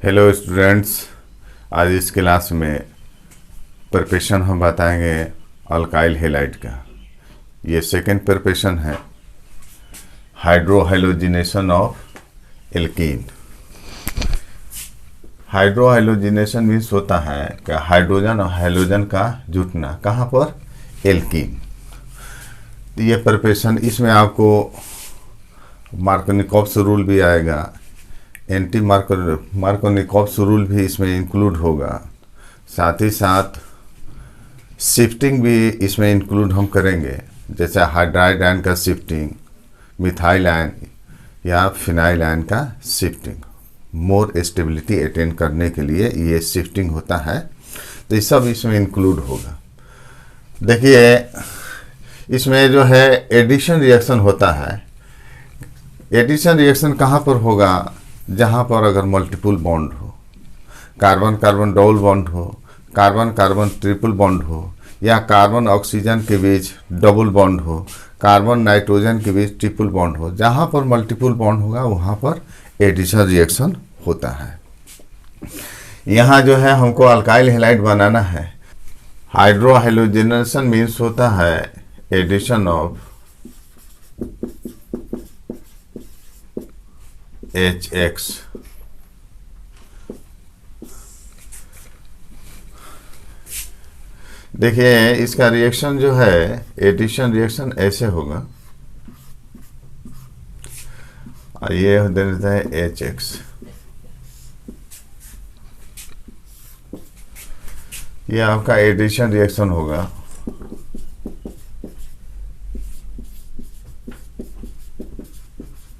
Hello students, आज इस class में प्रिपरेशन हम बताएंगे अल्काइल हैलाइड का। ये सेकंड प्रिपरेशन है, हाइड्रोहाइलोजिनेशन ऑफ एल्कीन। हाइड्रोहाइलोजिनेशन मीन्स होता है कि हाइड्रोजन और हाइलोजन का जुटना। कहाँ पर? एल्कीन। ये प्रिपरेशन, इसमें आपको मार्कोनिकॉव्स रूल भी आएगा, एंटी मार्कोनिकॉव्स रूल भी इसमें इंक्लूड होगा। साथ ही साथ शिफ्टिंग भी इसमें इंक्लूड हम करेंगे, जैसे हाइड्राइड आयन का शिफ्टिंग, मिथाइल आयन या फिनाइल आयन का शिफ्टिंग। मोर स्टेबिलिटी अटेन करने के लिए ये शिफ्टिंग होता है, तो ये सब इसमें इंक्लूड होगा। देखिए, इसमें जो है एडिशन रिएक्शन होता है। एडिशन रिएक्शन कहाँ पर होगा? जहाँ पर अगर मल्टीपल बॉन्ड हो, कार्बन कार्बन डबल बॉन्ड हो, कार्बन कार्बन ट्रिपल बॉन्ड हो, या कार्बन ऑक्सीजन के बीच डबल बॉन्ड हो, कार्बन नाइट्रोजन के बीच ट्रिपल बॉन्ड हो, जहाँ पर मल्टीपल बॉन्ड होगा वहाँ पर एडिशन रिएक्शन होता है। यहाँ जो है हमको अल्काइल हैलाइड बनाना है। हाइड्रोहाइलोजिनेशन मीन्स होता है एडिशन ऑफ HX। देखिए, इसका रिएक्शन जो है एडिशन रिएक्शन ऐसे होगा, ये दे देता है HX। ये आपका एडिशन रिएक्शन होगा।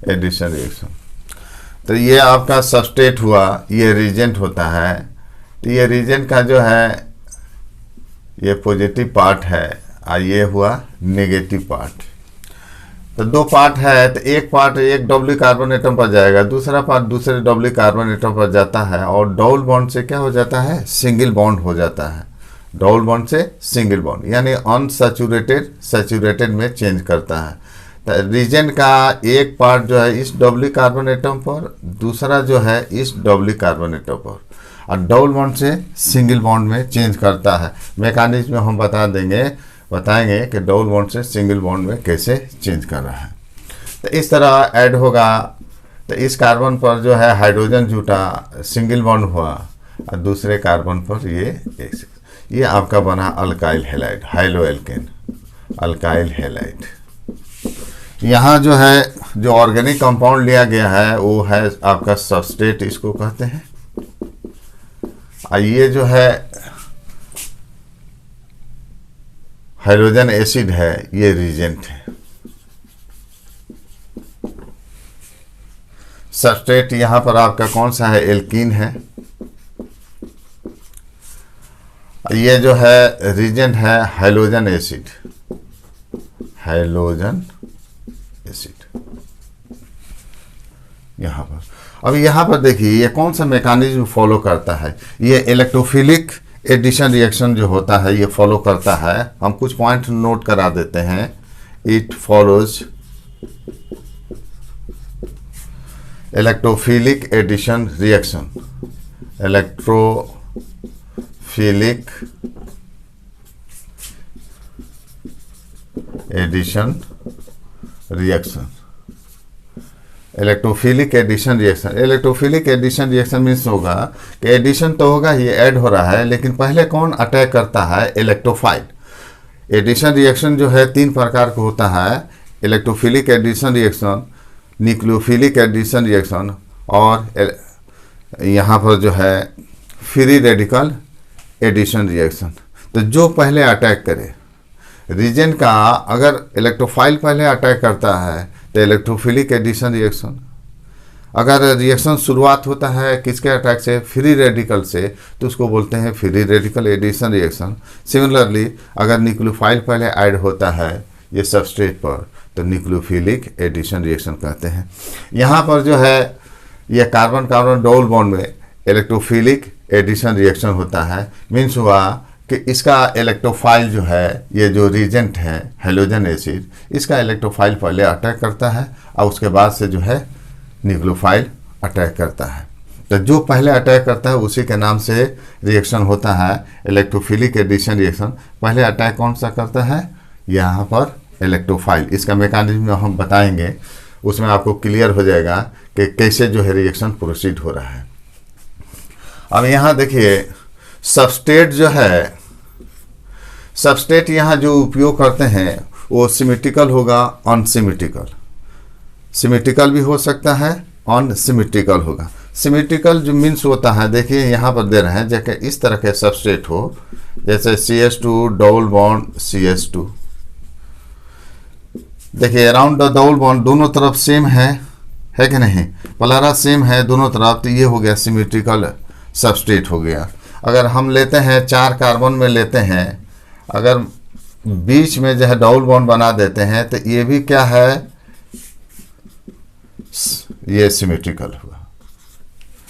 एडिशन रिएक्शन, तो ये आपका सबस्ट्रेट हुआ, ये रिएजेंट होता है। तो ये रिएजेंट का जो है ये पॉजिटिव पार्ट है और ये हुआ नेगेटिव पार्ट। तो दो पार्ट है, तो एक पार्ट एक डबल कार्बन एटम पर जाएगा, दूसरा पार्ट दूसरे डबल कार्बन एटम पर जाता है, और डबल बॉन्ड से क्या हो जाता है? सिंगल बॉन्ड हो जाता है। डबल बॉन्ड से सिंगल बॉन्ड, यानी अनसैचुरेटेड सैचुरेटेड में चेंज करता है। रिएजेंट का एक पार्ट जो है इस डबल कार्बन एटम पर, दूसरा जो है इस डबल कार्बन एटम पर, और डबल बॉन्ड से सिंगल बॉन्ड में चेंज करता है। मैकेनिज्म हम बताएंगे कि डबल बॉन्ड से सिंगल बॉन्ड में कैसे चेंज कर रहा है। तो इस तरह ऐड होगा। तो इस कार्बन पर जो है हाइड्रोजन जुटा, सिंगल बॉन्ड हुआ, और दूसरे कार्बन पर ये आपका बना अल्काइल हैलाइड, हाइलोएल्केन अल्काइल हैलाइड। यहाँ जो है जो ऑर्गेनिक कंपाउंड लिया गया है वो है आपका सबस्ट्रेट, इसको कहते हैं। और ये जो है हाइड्रोजन एसिड है, ये रिएजेंट है। सबस्ट्रेट यहाँ पर आपका कौन सा है? एल्कीन है। ये जो है रिएजेंट है हाइड्रोजन एसिड, हाइड्रोजन एसिड यहाँ पर। अब यहाँ पर देखिए ये कौन सा मैकेनिज्म फॉलो करता है? ये इलेक्ट्रोफिलिक एडिशन रिएक्शन जो होता है ये फॉलो करता है। हम कुछ पॉइंट नोट करा देते हैं। It follows electrophilic addition reaction, electrophilic addition reaction, electrophilic addition reaction. Electrophilic addition reaction means होगा कि एडिशन तो होगा, ये ऐड हो रहा है, लेकिन पहले कौन अटैक करता है? इलेक्ट्रोफाइल। एडिशन रिएक्शन जो है तीन प्रकार का होता है, electrophilic addition reaction, nucleophilic addition reaction, और यहाँ पर जो है फ्री रेडिकल एडिशन रिएक्शन। तो जो पहले अटैक करे रिएजेंट का, अगर इलेक्ट्रोफाइल पहले अटैक करता है तो इलेक्ट्रोफिलिक एडिशन रिएक्शन। अगर रिएक्शन शुरुआत होता है किसके अटैक से? फ्री रेडिकल से, तो उसको बोलते हैं free radical addition reaction. Similarly अगर न्यूक्लियोफाइल पहले ऐड होता है ये सबस्ट्रेट पर, तो न्यूक्लियोफिलिक एडिशन रिएक्शन कहते हैं। यहाँ पर जो है ये कार्बन कार्बन डबल बॉन्ड में इलेक्ट्रोफिलिक एडिशन रिएक्शन होता है। मीन्स हुआ कि इसका इलेक्ट्रोफाइल जो है, ये जो रिएजेंट है हाइड्रोजन एसिड, इसका इलेक्ट्रोफाइल पहले अटैक करता है और उसके बाद से जो है न्यूक्लियोफाइल अटैक करता है। तो जो पहले अटैक करता है उसी के नाम से रिएक्शन होता है इलेक्ट्रोफिलिक एडिशन रिएक्शन। पहले अटैक कौन सा करता है, यहाँ पर इलेक्ट्रोफाइल। इसका मैकेनिज्म हम बताएंगे, उसमें आपको क्लियर हो जाएगा कि कैसे जो है रिएक्शन प्रोसीड हो रहा है। अब यहाँ देखिए सबस्ट्रेट जो है, सबस्ट्रेट यहाँ जो उपयोग करते हैं वो सिमेट्रिकल होगा, अनसिमेट्रिकल। सिमेट्रिकल भी हो सकता है, अनसिमेट्रिकल होगा। सिमेट्रिकल जो मीन्स होता है, देखिए यहाँ पर दे रहे हैं जैसे इस तरह के सबस्ट्रेट हो, जैसे CH2 डबल बॉन्ड CH2। देखिए अराउंड द डबल बॉन्ड दोनों तरफ सेम है कि नहीं, पोलरा सेम है दोनों तरफ, तो ये हो गया सिमेट्रिकल सबस्ट्रेट हो गया। अगर हम लेते हैं 4 कार्बन में लेते हैं, अगर बीच में जो है डबल बॉन्ड बना देते हैं तो ये भी क्या है, ये सिमेट्रिकल हुआ।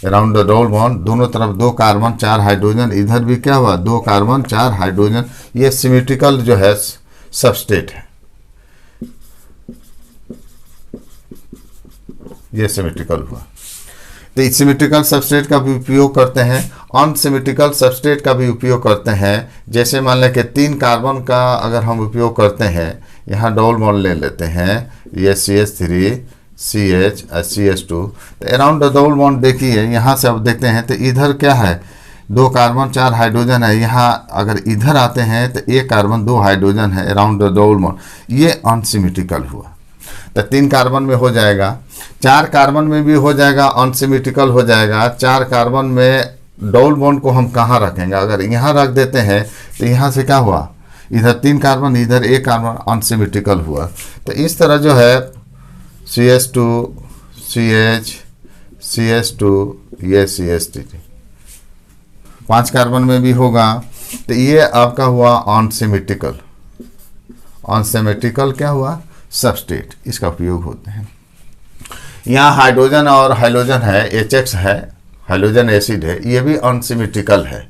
अराउंड द डबल बॉन्ड दोनों तरफ 2 कार्बन 4 हाइड्रोजन, इधर भी क्या हुआ 2 कार्बन 4 हाइड्रोजन, ये सिमेट्रिकल जो है सबस्ट्रेट है, ये सिमेट्रिकल हुआ। तो इस सिमेट्रिकल सबस्ट्रेट का भी उपयोग करते हैं, अनसिमेट्रिकल सबस्ट्रेट का भी उपयोग करते हैं। जैसे मान लें कि 3 कार्बन का अगर हम उपयोग करते हैं, यहाँ डबल बॉन्ड ले लेते हैं, ये CH3 CH और CH2, तो अराउंड द डबल बॉन्ड देखिए यहाँ से अब देखते हैं तो इधर क्या है 2 कार्बन 4 हाइड्रोजन है, यहाँ अगर इधर आते हैं तो 1 कार्बन 2 हाइड्रोजन है अराउंड द डबल बॉन्ड, ये अनसिमेट्रिकल हुआ। तो 3 कार्बन में हो जाएगा, 4 कार्बन में भी हो जाएगा, अनसिमेट्रिकल हो जाएगा। 4 कार्बन में डबल बॉन्ड को हम कहाँ रखेंगे, अगर यहाँ रख देते हैं तो यहाँ से क्या हुआ, इधर 3 कार्बन इधर 1 कार्बन, अनसिमेट्रिकल हुआ। तो इस तरह जो है CH2 CH CH2 ये CH3 5 कार्बन में भी होगा, तो ये आपका हुआ अनसिमेट्रिकल। अनसिमेट्रिकल क्या हुआ, सबस्ट्रेट, इसका उपयोग होते हैं। यहाँ हाइड्रोजन और हाइलोजन है, HX है, हाइलोजन एसिड है, ये भी अनसिमेट्रिकल है,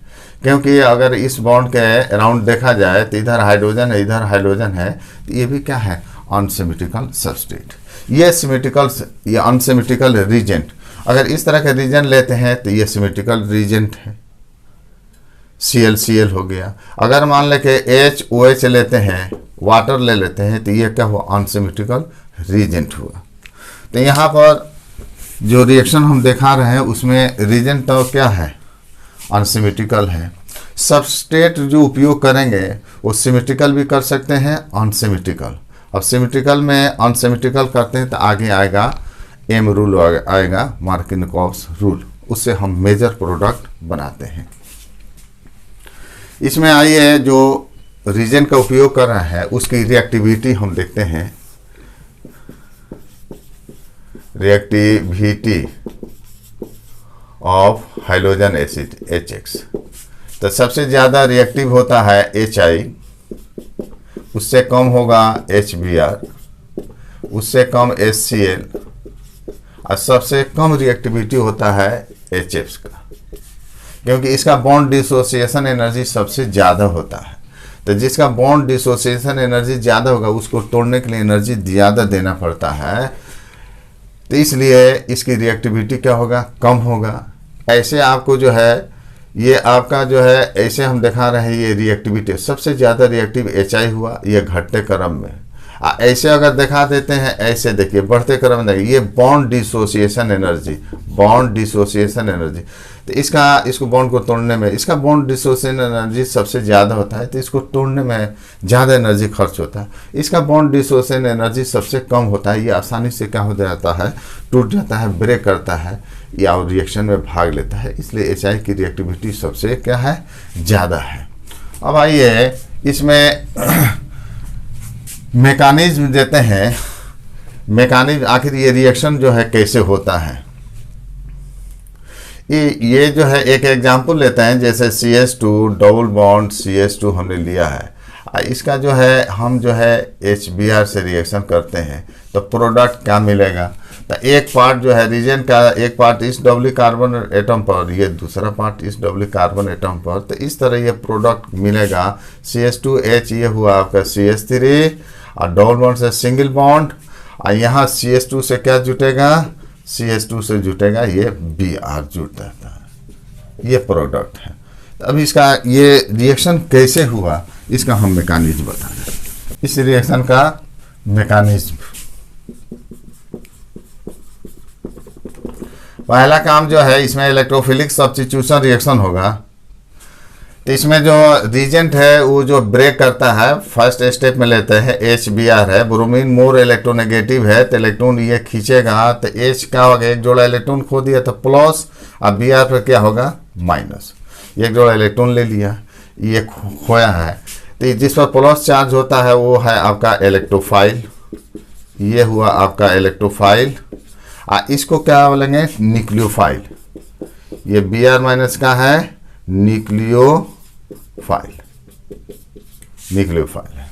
क्योंकि अगर इस बॉन्ड के अराउंड देखा जाए तो इधर हाइड्रोजन है इधर हाइलोजन है, तो ये भी क्या है अनसिमेट्रिकल सबस्ट्रेट। ये सिमेट्रिकल, ये अनसिमेट्रिकल रीजेंट। अगर इस तरह के रीजन लेते हैं तो ये सिमेट्रिकल रीजेंट है, ClCl हो गया। अगर मान लें कि HOH लेते हैं, वाटर ले लेते हैं, तो ये क्या हुआ अनसिमेट्रिकल रीजेंट हुआ। तो यहाँ पर जो रिएक्शन हम दिखा रहे हैं उसमें रीजेंट तो क्या है अनसिमेट्रिकल है। सबस्ट्रेट जो उपयोग करेंगे वो सिमेट्रिकल भी कर सकते हैं, अनसिमेट्रिकल। अब सिमेट्रिकल में अनसिमेट्रिकल करते हैं तो आगे आएगा M रूल आएगा, मार्किनकॉफ्स रूल, उससे हम मेजर प्रोडक्ट बनाते हैं। इसमें आइए जो रीजन का उपयोग कर रहा है उसकी रिएक्टिविटी हम देखते हैं। Reactivity of hydrogen acid HX, तो सबसे ज़्यादा रिएक्टिव होता है HI, उससे कम होगा HBr, उससे कम HCl, और सबसे कम रिएक्टिविटी होता है HF का, क्योंकि इसका बॉन्ड डिसोसिएशन एनर्जी सबसे ज़्यादा होता है। तो जिसका बॉन्ड डिसोसिएशन एनर्जी ज़्यादा होगा उसको तोड़ने के लिए एनर्जी ज़्यादा देना पड़ता है, तो इसलिए इसकी रिएक्टिविटी क्या होगा, कम होगा। ऐसे आपको जो है ये आपका जो है ऐसे हम दिखा रहे हैं, ये रिएक्टिविटी सबसे ज़्यादा रिएक्टिव HI हुआ, ये घटते क्रम में। ऐसे अगर दिखा देते हैं, ऐसे देखिए बढ़ते क्रम में, ये bond dissociation energy, bond dissociation energy, तो इसको बॉन्ड को तोड़ने में इसका बॉन्ड डिसोसिएशन एनर्जी सबसे ज़्यादा होता है, तो इसको तोड़ने में ज़्यादा एनर्जी खर्च होता है। इसका बॉन्ड डिसोसिएशन एनर्जी सबसे कम होता है, ये आसानी से क्या हो जाता है, टूट जाता है, ब्रेक करता है या रिएक्शन में भाग लेता है, इसलिए HI की रिएक्टिविटी सबसे क्या है, ज़्यादा है। अब आइए इसमें मैकेनिज्म देते हैं, मैकेनिज्म आखिर ये रिएक्शन जो है कैसे होता है। ये जो है एक एग्जांपल लेते हैं, जैसे CH2 डबल बॉन्ड CH2 हमने लिया है, इसका जो है हम जो है HBr से रिएक्शन करते हैं तो प्रोडक्ट क्या मिलेगा, तो एक पार्ट जो है रीजन का, एक पार्ट इस डबल कार्बन एटम पर, ये दूसरा पार्ट इस डबल कार्बन एटम पर, तो इस तरह ये प्रोडक्ट मिलेगा। CH2H ये हुआ आपका CH3 और डबल बॉन्ड से सिंगल बॉन्ड, और यहाँ CH2 से क्या जुटेगा CH2 से जुटेगा, ये Br जुट जाता है, ये प्रोडक्ट है। तो अब इसका ये रिएक्शन कैसे हुआ इसका हम मैकेनिज्म बता रहे हैं। इस रिएक्शन का मैकेनिज्म, पहला काम जो है इसमें इलेक्ट्रोफिलिक सब्स्टिट्यूशन रिएक्शन होगा। तो इसमें जो रीजेंट है वो जो ब्रेक करता है, फर्स्ट स्टेप में लेते हैं HBr है, ब्रोमीन मोर इलेक्ट्रोनेगेटिव है, तो इलेक्ट्रॉन ये खींचेगा, तो H क्या होगा, एक जोड़ा इलेक्ट्रॉन खो दिया तो प्लस, अब Br पर क्या होगा माइनस, एक जोड़ा इलेक्ट्रॉन ले लिया, ये खोया है, तो जिस पर प्लस चार्ज होता है वो है आपका इलेक्ट्रोफाइल, ये हुआ आपका इलेक्ट्रोफाइल। इसको क्या बोलेंगे, न्यूक्लियोफाइल, ये Br माइनस का है न्यूक्लियोफाइल, न्यूक्लियोफाइल है।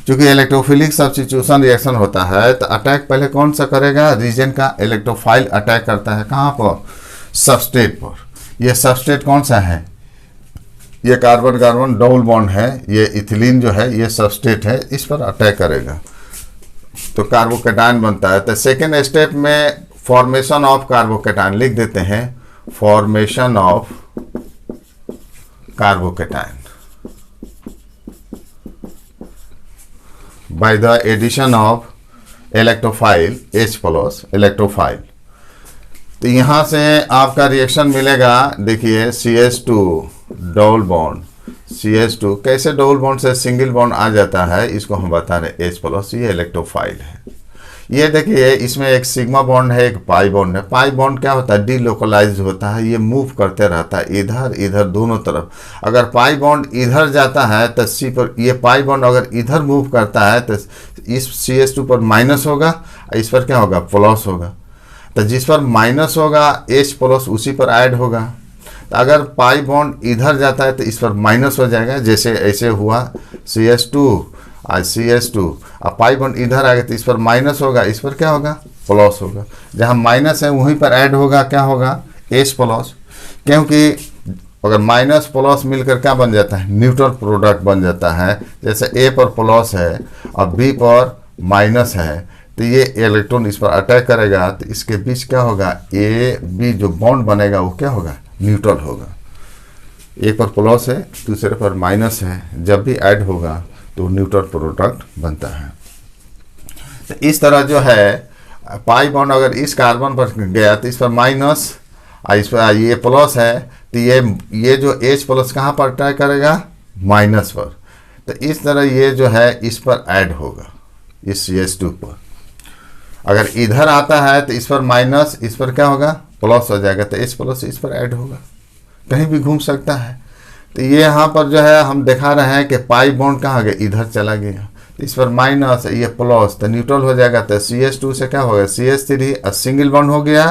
क्योंकि इलेक्ट्रोफिलिक सब्स्टिट्यूशन रिएक्शन होता है तो अटैक पहले कौन सा करेगा, रीजन का इलेक्ट्रोफाइल अटैक करता है, कहाँ पर, सबस्ट्रेट पर। ये सबस्ट्रेट कौन सा है, ये कार्बन कार्बन डबल बॉन्ड है, ये इथिलीन जो है ये सबस्ट्रेट है, इस पर अटैक करेगा तो कार्बोकेटायन बनता है। तो सेकेंड स्टेप में फॉर्मेशन ऑफ कार्बोकेटायन लिख देते हैं, formation of carbocation by the addition of electrophile H plus electrophile. तो यहाँ से आपका रिएक्शन मिलेगा, देखिए CH2 डबल बॉन्ड, CH2 कैसे डबल बॉन्ड से सिंगल बॉन्ड आ जाता है, इसको हम बता रहे H प्लस, ये इलेक्ट्रोफाइल है। ये देखिए इसमें एक सिग्मा बॉन्ड है, एक पाई बॉन्ड है। पाई बॉन्ड क्या होता है, डीलोकलाइज होता है, ये मूव करते रहता है इधर इधर दोनों तरफ। अगर पाई बॉन्ड इधर जाता है तो C पर, ये पाई बॉन्ड अगर इधर मूव करता है तो इस CH2 पर माइनस होगा, इस पर क्या होगा, प्लस होगा। तो जिस पर माइनस होगा H प्लस उसी पर ऐड होगा। तो अगर पाई बॉन्ड इधर जाता है तो इस पर माइनस हो जाएगा, जैसे ऐसे हुआ CH2 और CH2, अब पाई बॉन्ड इधर आ गया तो इस पर माइनस होगा, इस पर क्या होगा, प्लस होगा। जहाँ माइनस है वहीं पर ऐड होगा, क्या होगा, H प्लस, क्योंकि अगर माइनस प्लस मिलकर क्या बन जाता है, न्यूट्रल प्रोडक्ट बन जाता है। जैसे A पर प्लस है और B पर माइनस है, तो ये इलेक्ट्रॉन इस पर अटैक करेगा तो इसके बीच क्या होगा, AB जो बॉन्ड बनेगा वो क्या होगा, न्यूट्रल होगा। एक पर प्लस है दूसरे पर माइनस है, जब भी ऐड होगा तो न्यूट्रल प्रोडक्ट बनता है। तो इस तरह जो है पाई बॉन्ड अगर इस कार्बन पर गया तो इस पर माइनस, इस पर ये प्लस है, तो ये जो H प्लस कहाँ पर अटैक करेगा, माइनस पर। तो इस तरह ये जो है इस पर ऐड होगा, इस CH2 पर। अगर इधर आता है तो इस पर माइनस, इस पर क्या होगा, प्लस हो जाएगा, तो H प्लस इस पर ऐड होगा, कहीं भी घूम सकता है। तो ये यहाँ पर जो है हम दिखा रहे हैं कि पाई बॉन्ड कहाँ गया, इधर चला गया, तो इस पर माइनस, ये प्लस, तो न्यूट्रल हो जाएगा। तो CH2 से क्या होगा, CH3 सिंगल बॉन्ड हो गया।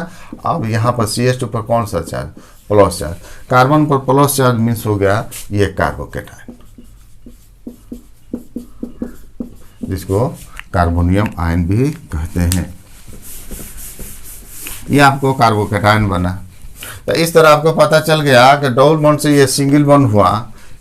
अब यहाँ पर CH2 पर कौन सा चार्ज, प्लस चार्ज, कार्बन पर प्लस चार्ज मीन्स हो गया ये कार्बोकेटायन, जिसको कार्बोनियम आयन भी कहते हैं। ये आपको कार्बोकेटायन बना। तो इस तरह आपको पता चल गया कि डबल बॉन्ड से ये सिंगल बॉन्ड हुआ,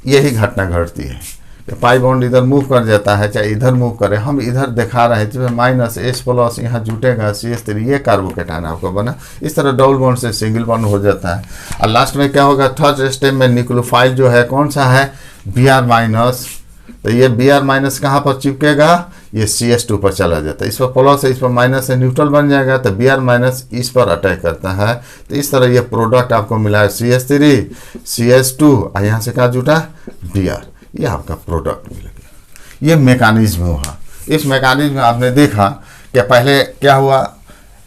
यही घटना घटती है कि पाई बॉन्ड इधर मूव कर जाता है, चाहे इधर मूव करे। हम इधर दिखा रहे हैं जिसमें माइनस H प्लस यहाँ जुटेगा CH3, ये कार्बोकेटायन आपको बना। इस तरह डबल बॉन्ड से सिंगल बॉन्ड हो जाता है। और लास्ट में क्या होगा, थर्ड स्टेप में न्यूक्लियोफाइल जो है कौन सा है, Br माइनस। तो ये Br माइनस कहाँ पर चिपकेगा, ये CH2 पर चला जाता है, इस पर प्लस है, इस पर माइनस है, न्यूट्रल बन जाएगा। तो Br माइनस इस पर अटैक करता है। तो इस तरह ये प्रोडक्ट आपको मिला है CH3 CH2 और यहाँ से क्या जुटा, Br, ये आपका प्रोडक्ट मिल गया। ये मैकेनिज्म हुआ। इस मैकेनिज्म में आपने देखा कि पहले क्या हुआ,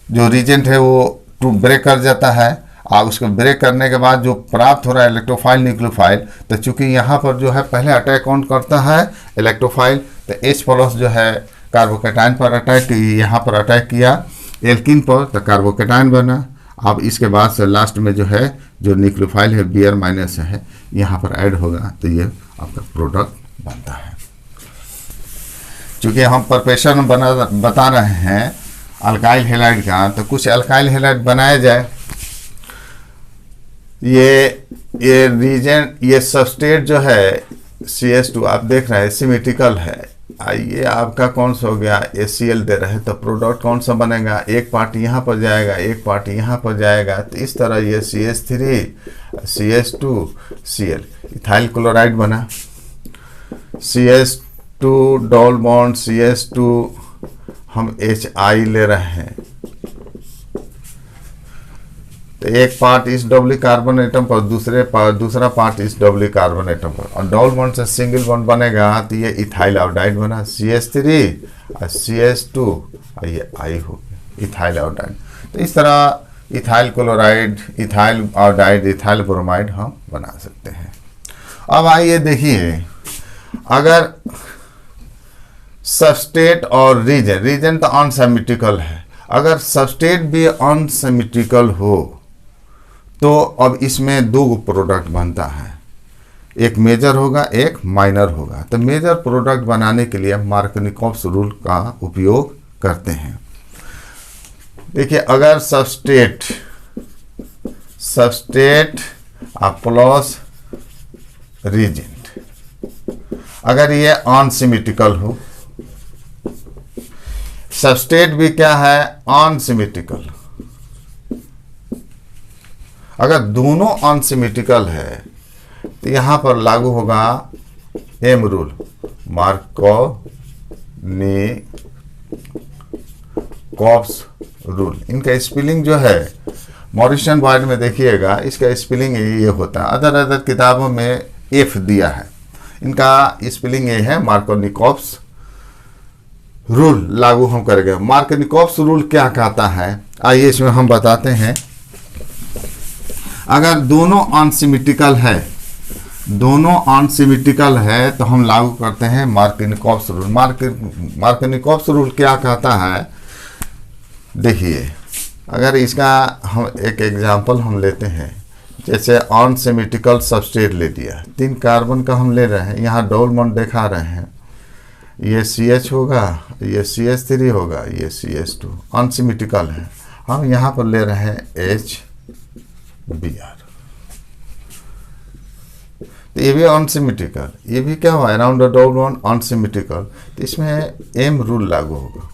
जो रीजेंट है वो टू ब्रेक कर जाता है और उसको ब्रेक करने के बाद जो प्राप्त हो रहा है इलेक्ट्रोफाइल न्यूक्लियोफाइल। तो चूंकि यहाँ पर जो है पहले अटैक कौन करता है, इलेक्ट्रोफाइल। तो H प्लस जो है कार्बोकेटायन पर अटैक, यहाँ पर अटैक किया एल्किन पर, तो कार्बोकेटायन बना। अब इसके बाद से लास्ट में जो है जो न्यूक्लियोफाइल है Br माइनस है, यहाँ पर ऐड होगा, तो ये आपका प्रोडक्ट बनता है। चूँकि हम प्रिपरेशन बता रहे हैं अल्काइल हैलाइड का, तो कुछ अल्काइल हैलाइड बनाया जाए। ये रीजन, ये सबस्ट्रेट जो है CH2 आप देख रहे हैं सिमेट्रिकल है, ये आपका कौन सा हो गया, HCl दे रहे हैं, तो प्रोडक्ट कौन सा बनेगा, एक पार्ट यहाँ पर जाएगा, एक पार्ट यहाँ पर जाएगा, तो इस तरह ये CH3 CH2 Cl ethyl chloride बना। CH2 डबल बॉन्ड CH2 हम HI ले रहे हैं, तो एक पार्ट इस डबल कार्बन एटम पर, दूसरा पार्ट इस डबल कार्बन एटम पर, और डबल बॉन्ड से सिंगल बॉन्ड बनेगा तो ये इथाइल आयोडाइड बना, CH3 और CH2 और ये I हो गया इथाइल आयोडाइड। तो इस तरह ethyl chloride, ethyl iodide, ethyl bromide हम बना सकते हैं। अब आइए देखिए, अगर सबस्ट्रेट और रीजन तो अनसिमेट्रिकल है, अगर सबस्ट्रेट भी अनसिमेट्रिकल हो तो अब इसमें दो प्रोडक्ट बनता है, एक मेजर होगा एक माइनर होगा। तो मेजर प्रोडक्ट बनाने के लिए मार्कनिकॉफ्स रूल का उपयोग करते हैं। देखिए, अगर सबस्ट्रेट प्लस रीजेंट, अगर ये अनसिमेट्रिकल हो, सबस्ट्रेट भी क्या है, अनसिमेट्रिकल, अगर दोनों अनसिमेट्रिकल है तो यहां पर लागू होगा एम रूल, मार्कनिकॉफ्स रूल। इनका स्पेलिंग जो है मॉरिसन बॉयड में देखिएगा, इसका स्पेलिंग ये होता है, अदर किताबों में एफ दिया है, इनका स्पेलिंग ये है मार्कनिकॉफ्स रूल लागू हम करेंगे। मार्कनिकॉफ्स रूल क्या कहता है, आइए इसमें हम बताते हैं। अगर दोनों अनसिमेट्रिकल है तो हम लागू करते हैं मार्कनिकॉफ्स रूल। मार्कनिकॉफ्स रूल क्या कहता है, देखिए, अगर इसका हम एक एग्जांपल हम लेते हैं, जैसे अनसिमेट्रिकल सबस्ट्रेट ले लिया, 3 कार्बन का हम ले रहे हैं, यहाँ डबल बॉन्ड दिखा रहे हैं, ये CH होगा, ये CH3 होगा, ये CH2 अनसिमेट्रिकल है, हम यहाँ पर ले रहे हैं HBr, तो ये भी अनसिमेट्रिकल, ये भी क्या हुआ, around the double bond unsymmetrical, तो इसमें एम रूल लागू होगा,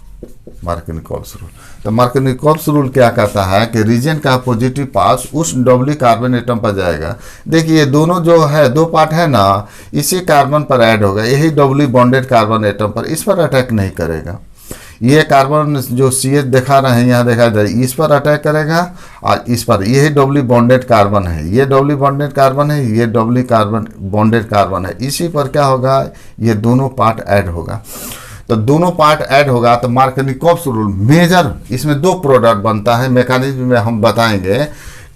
मार्कनिकॉफ्स रूल। तो मार्कनिकॉफ्स रूल क्या कहता है कि रीजन का पॉजिटिव पास उस डबल कार्बन एटम पर जाएगा। देखिए, दोनों जो है, दो पार्ट है ना, इसी कार्बन पर ऐड होगा, यही डबली बॉन्डेड कार्बन एटम पर, इस पर अटैक नहीं करेगा। ये कार्बन जो CH दिखा रहे हैं, यहाँ देखा जाए, इस पर अटैक करेगा और इस पर, यही डबली बॉन्डेड कार्बन है, ये डबली बॉन्डेड कार्बन है, ये डबली कार्बन बॉन्डेड कार्बन है, इसी पर क्या होगा, ये दोनों पार्ट ऐड होगा। तो दोनों पार्ट ऐड होगा तो मार्कनिकॉफ्स रूल मेजर, इसमें 2 प्रोडक्ट बनता है। मैकेनिज्म में हम बताएंगे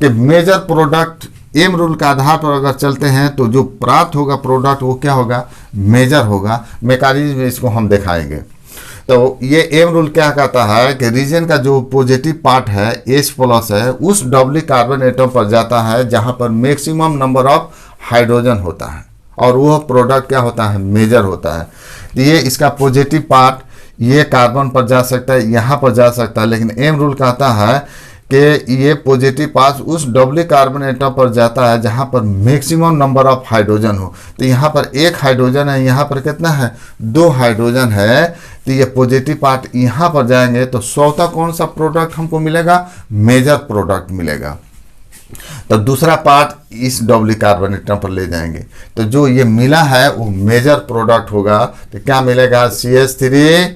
कि मेजर प्रोडक्ट एम रूल के आधार पर अगर चलते हैं तो जो प्राप्त होगा प्रोडक्ट वो क्या होगा, मेजर होगा। मैकेनिज्म में इसको हम दिखाएंगे। तो ये एम रूल क्या कहता है कि रीजन का जो पॉजिटिव पार्ट है H+ है, उस डबली कार्बन एटम पर जाता है जहां पर मैक्सिमम नंबर ऑफ हाइड्रोजन होता है, और वह प्रोडक्ट क्या होता है, मेजर होता है। तो ये इसका पॉजिटिव पार्ट ये कार्बन पर जा सकता है, यहाँ पर जा सकता है, लेकिन एम रूल कहता है कि ये पॉजिटिव पार्ट उस डबली कार्बन एटम पर जाता है जहाँ पर मैक्सिमम नंबर ऑफ हाइड्रोजन हो। तो यहाँ पर 1 हाइड्रोजन है, यहाँ पर कितना है, 2 हाइड्रोजन है, तो ये पॉजिटिव पार्ट यहाँ पर जाएंगे तो स्वतः कौन सा प्रोडक्ट हमको मिलेगा, मेजर प्रोडक्ट मिलेगा। तो दूसरा पार्ट इस डबली कार्बन एटम पर ले जाएंगे, तो जो ये मिला है वो मेजर प्रोडक्ट होगा। तो क्या मिलेगा, CH3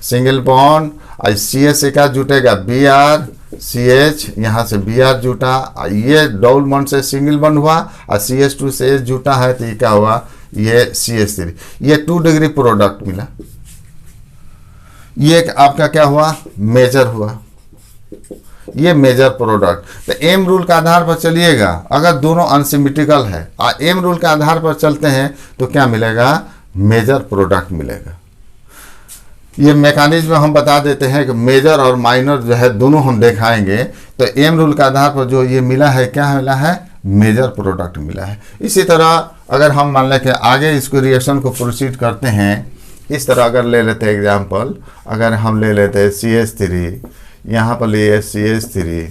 सिंगल बॉन्ड, और CH से क्या जुटेगा, Br CH, यहाँ से Br जुटा, ये डबल बॉन्ड से सिंगल बॉन्ड हुआ, और CH2 से H जुटा है, तो ये क्या हुआ, ये CH3, ये 2 डिग्री प्रोडक्ट मिला, ये आपका क्या हुआ, मेजर हुआ, ये मेजर प्रोडक्ट। तो एम रूल के आधार पर चलिएगा, अगर दोनों अनसिमेट्रिकल है और एम रूल के आधार पर चलते हैं तो क्या मिलेगा, मेजर प्रोडक्ट मिलेगा। ये मैकेनिज्म हम बता देते हैं कि मेजर और माइनर जो है दोनों हम दिखाएंगे। तो एम रूल के आधार पर जो ये मिला है, क्या मिला है, मेजर प्रोडक्ट मिला है। इसी तरह अगर हम मान लें कि आगे इसको रिएक्शन को प्रोसीड करते हैं, इस तरह अगर ले लेते हैं एग्जाम्पल, अगर हम ले लेते हैं CH3, यहाँ पर लिए CH3,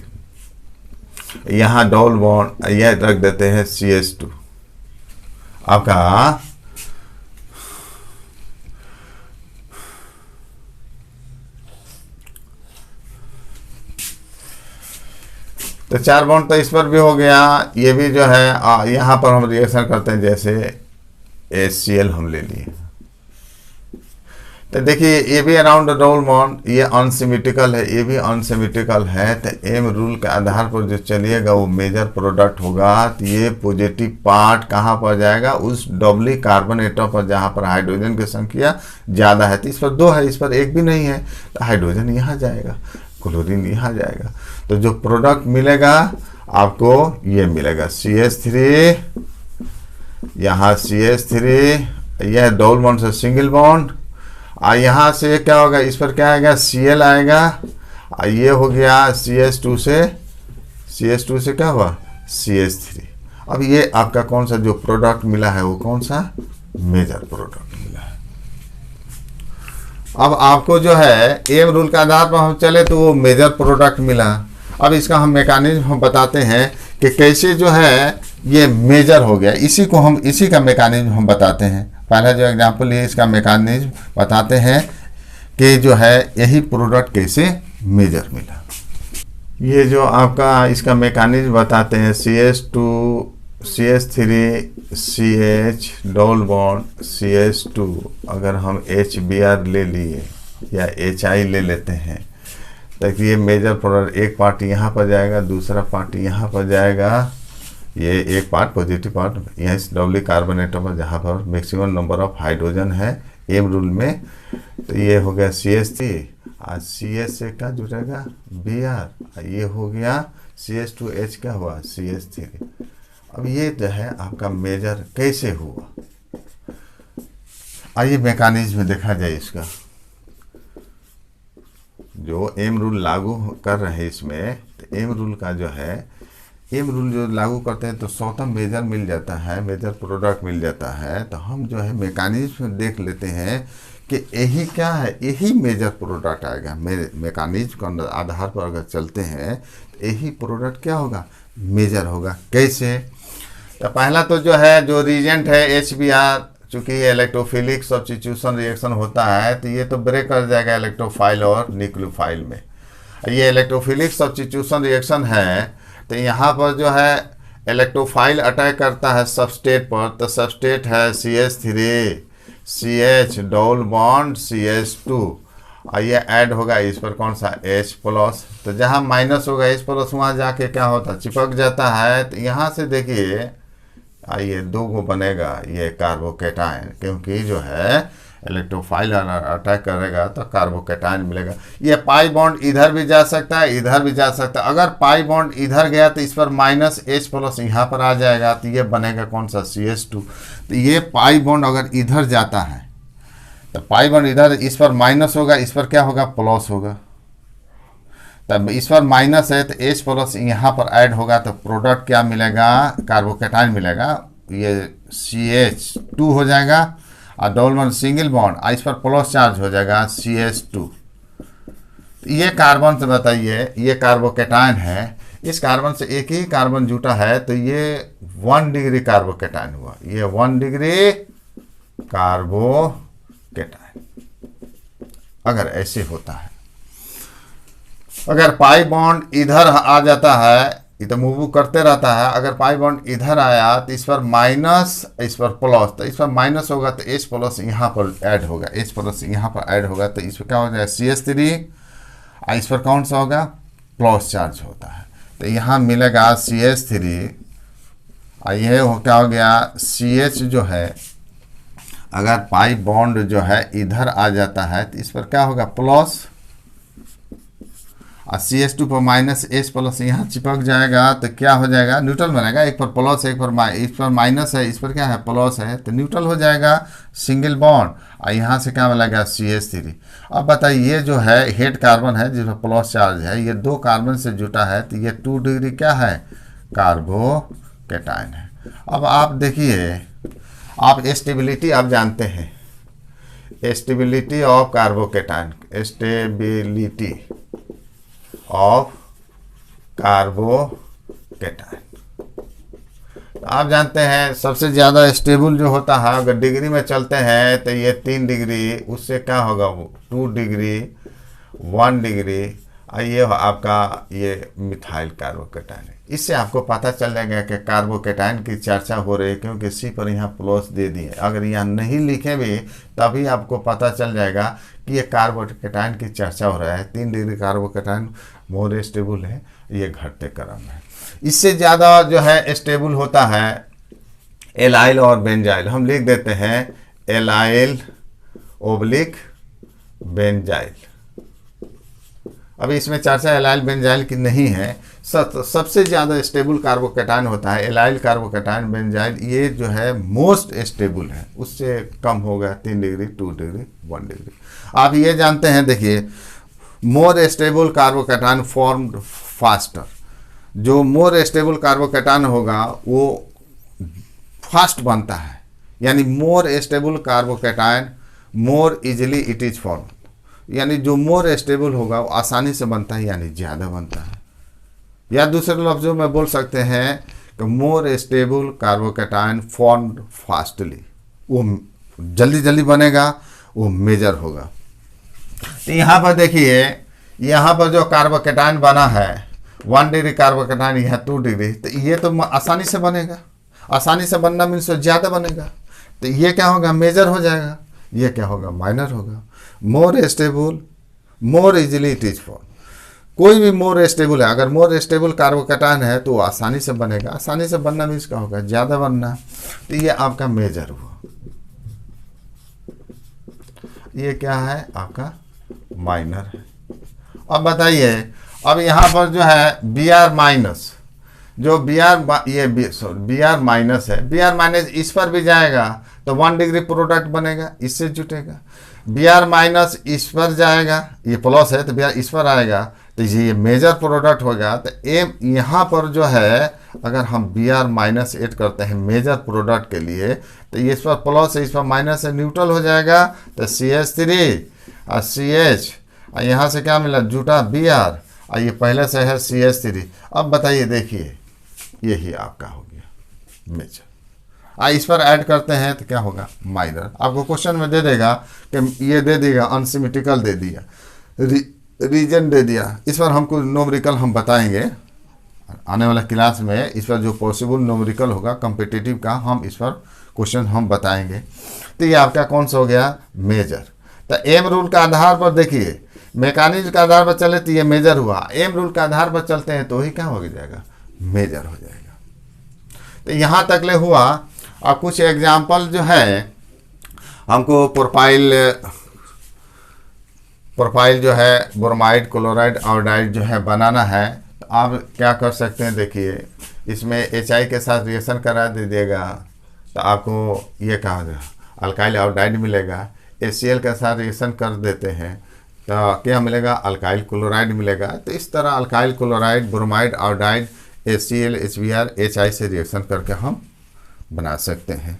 यहाँ डबल बॉन्ड, यह रख देते हैं CH2, आपका तो 4 बॉन्ड तो इस पर भी हो गया। ये भी जो है यहाँ पर हम रिएक्शन करते हैं, जैसे HCl हम ले लिए। तो देखिए ये भी अराउंड डबल बॉन्ड, ये अनसिमेट्रिकल है, ये भी अनसिमेट्रिकल है। तो एम रूल के आधार पर जो चलिएगा वो मेजर प्रोडक्ट होगा। तो ये पॉजिटिव पार्ट कहाँ पर जाएगा, उस डबली कार्बन एटम पर जहाँ पर हाइड्रोजन की संख्या ज़्यादा है। तो इस पर 2 है, इस पर 1 भी नहीं है, तो हाइड्रोजन यहाँ जाएगा, क्लोरीन यहाँ जाएगा। तो जो प्रोडक्ट मिलेगा आपको ये मिलेगा CH3, यहाँ CH3, यह डबल बॉन्ड से सिंगल बॉन्ड, और यहाँ से क्या होगा, इस पर क्या आएगा, Cl आएगा, और ये हो गया CH2 से क्या हुआ, CH3। अब ये आपका कौन सा जो प्रोडक्ट मिला है वो कौन सा, मेजर प्रोडक्ट मिला है। अब आपको जो है एम रूल के आधार पर हम चले तो वो मेजर प्रोडक्ट मिला। अब इसका हम मैकेनिज्म हम बताते हैं कि कैसे जो है ये मेजर हो गया, इसी का मैकेनिज्म हम बताते हैं। पहला जो एग्जांपल है इसका मैकेनिज्म बताते हैं कि जो है यही प्रोडक्ट कैसे मेजर मिला। ये जो आपका इसका मैकेनिज्म बताते हैं, CH2 CH3 CH double bond CH2, अगर हम HBr ले लिए या HI ले लेते हैं तो ये मेजर प्रोडक्ट, एक पार्ट यहाँ पर जाएगा, दूसरा पार्ट यहाँ पर जाएगा। ये एक पार्ट पॉजिटिव पार्ट यहाँ इस डबली कार्बन एटम पर जहाँ पर मैक्सिमम नंबर ऑफ हाइड्रोजन है एम रूल में। तो ये हो गया CH3, आज CH से क्या जुड़ेगा Br, ये हो गया CH2H क्या हुआ CH3। अब ये जो है आपका मेजर कैसे हुआ, आइए मैकेनिज्म देखा जाए इसका। जो एम रूल लागू कर रहे हैं इसमें, तो एम रूल का जो है, एम रूल जो लागू करते हैं तो स्वतः मेजर मिल जाता है, मेजर प्रोडक्ट मिल जाता है। तो हम जो है मैकेनिज्म देख लेते हैं कि यही क्या है, यही मेजर प्रोडक्ट आएगा। मैकेनिज्म के आधार पर अगर चलते हैं तो यही प्रोडक्ट क्या होगा, मेजर होगा। कैसे, तो पहला तो जो है जो रिएजेंट है HBr, चूँकि ये इलेक्ट्रोफिलिक सब्स्टिट्यूशन रिएक्शन होता है तो ये तो ब्रेक कर जाएगा इलेक्ट्रोफाइल और न्यूक्लियोफाइल में। ये इलेक्ट्रोफिलिक सब्स्टिट्यूशन रिएक्शन है तो यहाँ पर जो है इलेक्ट्रोफाइल अटैक करता है सबस्ट्रेट पर, तो सबस्ट्रेट है CH3 CH double bond CH2, और ये ऐड होगा इस पर कौन सा H+। तो जहाँ माइनस होगा H+, वहाँ जाके क्या होता है, चिपक जाता है। तो यहाँ से देखिए ये 2 को बनेगा ये कार्बोकेटाइन, क्योंकि जो है इलेक्ट्रोफाइल अटैक करेगा तो कार्बोकेटाइन मिलेगा। ये पाई बॉन्ड इधर भी जा सकता है, इधर भी जा सकता है। अगर पाई बॉन्ड इधर गया तो इस पर -H+ यहाँ पर आ जाएगा, तो ये बनेगा कौन सा CH2। तो ये पाई बॉन्ड अगर इधर जाता है तो पाई बॉन्ड इधर, इस पर माइनस होगा, इस पर क्या होगा, प्लस होगा। तब इस पर माइनस है तो H+ यहाँ पर ऐड होगा, तो प्रोडक्ट क्या मिलेगा, कार्बोकेटाइन मिलेगा। ये CH2 हो जाएगा, और डबल बॉन्ड सिंगल बॉन्ड, इस पर प्लस चार्ज हो जाएगा CH2। ये कार्बन से बताइए, ये कार्बोकेटाइन है, इस कार्बन से एक ही कार्बन जुटा है तो ये 1 डिग्री कार्बोकेटाइन हुआ, ये 1 डिग्री कार्बोकेटाइन। अगर ऐसे होता है, अगर पाई बॉन्ड इधर आ जाता है, ये तो मूव करते रहता है, अगर पाई बॉन्ड इधर आया तो इस पर माइनस, इस पर प्लस, तो इस पर माइनस होगा तो H+ यहाँ पर ऐड होगा, H+ यहाँ पर ऐड होगा, तो इस पर क्या हो जाएगा CH3, इस पर कौन सा होगा, प्लस चार्ज होता है। तो यहाँ मिलेगा CH3, ये क्या हो गया CH जो है, अगर पाई बॉन्ड जो है इधर आ जाता है तो इस पर क्या होगा, प्लस, और CH2 पर -H+ यहाँ चिपक जाएगा तो क्या हो जाएगा, न्यूट्रल बनेगा। एक पर प्लस है, इस पर माइनस है, इस पर क्या है, प्लस है, तो न्यूट्रल हो जाएगा, सिंगल बॉन्ड, और यहाँ से क्या मिलेगा CH3। अब बताइए ये जो है हेड कार्बन है जिस पर प्लस चार्ज है, ये 2 कार्बन से जुटा है, तो ये 2 डिग्री क्या है, कार्बोकेटाइन है। अब आप देखिए, आप स्टेबिलिटी आप जानते हैं, stability of carbocation, stability of carbocation आप जानते हैं सबसे ज़्यादा स्टेबल जो होता है, अगर डिग्री में चलते हैं तो ये 3 डिग्री, उससे क्या होगा वो 2 डिग्री, 1 डिग्री, ये आपका ये मिथाइल कार्बोकेटाइन है। इससे आपको पता चल जाएगा कि कार्बोकेटाइन की चर्चा हो रही है, क्योंकि सी पर यहाँ प्लस दे दिए। अगर यहाँ नहीं लिखे भी तभी आपको पता चल जाएगा कि ये कार्बोकेटाइन की चर्चा हो रहा है। 3 डिग्री कार्बोकेटाइन मोर स्टेबल है, ये घटते क्रम है। इससे ज़्यादा जो है स्टेबल होता है एलाइल और बेंजाइल। हम लिख देते हैं एलाइल ओब्लिक बेंजाइल। अभी इसमें चर्चा एलाइल बेंजाइल की नहीं है। सबसे ज़्यादा स्टेबल कार्बोकेटाइन होता है एलाइल कार्बोकेटाइन बेंजाइल। ये जो है मोस्ट स्टेबल है, उससे कम होगा 3 डिग्री 2 डिग्री 1 डिग्री। आप ये जानते हैं, देखिए मोर स्टेबल कार्बोकेटाइन फॉर्म्ड फास्टर। जो मोर स्टेबल कार्बोकेटाइन होगा वो फास्ट बनता है, यानी मोर stable carbocation more easily it is form. यानी जो मोर स्टेबल होगा वो आसानी से बनता है, यानी ज़्यादा बनता है। या दूसरे लफ्ज़ों में बोल सकते हैं कि मोर स्टेबल कार्बोकेटाइन फॉर्म्ड फास्टली, वो जल्दी जल्दी बनेगा, वो मेजर होगा। तो यहाँ पर देखिए, यहाँ पर जो कार्बोकेटाइन बना है 1 डिग्री कार्बोकेटाइन, यहाँ 2 डिग्री, तो ये तो आसानी से बनेगा। आसानी से बनना मीन्स ज़्यादा बनेगा, तो ये क्या होगा, मेजर हो जाएगा। ये क्या होगा, माइनर होगा। More stable more easily it is form. कोई भी मोर स्टेबल है, अगर मोर स्टेबल कार्बोकेटाइन है तो आसानी से बनेगा। आसानी से बनना मीन्स क्या होगा, ज़्यादा बनना। तो ये आपका मेजर हुआ। ये क्या है, आपका माइनर है। अब बताइए, अब यहाँ पर जो है बी आर माइनस, जो बी आर माइनस है, बी आर माइनस इस पर भी जाएगा तो 1 डिग्री प्रोडक्ट बनेगा, इससे जुटेगा। बी आर माइनस इस पर जाएगा, ये प्लस है तो बी आर इस पर आएगा, तो ये मेजर प्रोडक्ट होगा। तो एम यहाँ पर जो है, अगर हम बी आर माइनस ऐड करते हैं मेजर प्रोडक्ट के लिए, तो ये इस पर प्लस है, इस पर माइनस है, न्यूट्रल हो जाएगा। तो CH3 और CH, और यहाँ से क्या मिला, जुटा बी आर, और ये पहले से है CH3। अब बताइए, देखिए यही आपका हो गया मेजर। इस पर ऐड करते हैं तो क्या होगा, माइनर। आपको क्वेश्चन में दे देगा कि ये दे देगा अनसिमेट्रिकल दे दिया, रीजन दे दिया। इस पर हमको न्यूमेरिकल हम बताएंगे आने वाला क्लास में। इस पर जो पॉसिबल न्यूमेरिकल होगा कॉम्पिटिटिव का, हम इस पर क्वेश्चन हम बताएंगे। तो ये आपका कौन सा हो गया, मेजर। तो एम रूल का आधार पर देखिए, मैकेनिज्म का आधार पर चले तो ये मेजर हुआ। एम रूल का आधार पर चलते हैं तो ही क्या हो जाएगा, मेजर हो जाएगा। तो यहाँ तक ले हुआ। और कुछ एग्जाम्पल जो है, हमको प्रोपाइल जो है ब्रोमाइड क्लोराइड आयोडाइड जो है बनाना है। तो आप क्या कर सकते हैं, देखिए इसमें HI के साथ रिएक्शन करा दीजिएगा तो आपको ये कहा अल्काइल आयोडाइड मिलेगा। HCl के साथ रिएक्शन कर देते हैं तो क्या मिलेगा, अल्काइल क्लोराइड मिलेगा। तो इस तरह alkyl chloride bromide iodide HCl HBr HI से रिएक्शन करके हम बना सकते हैं।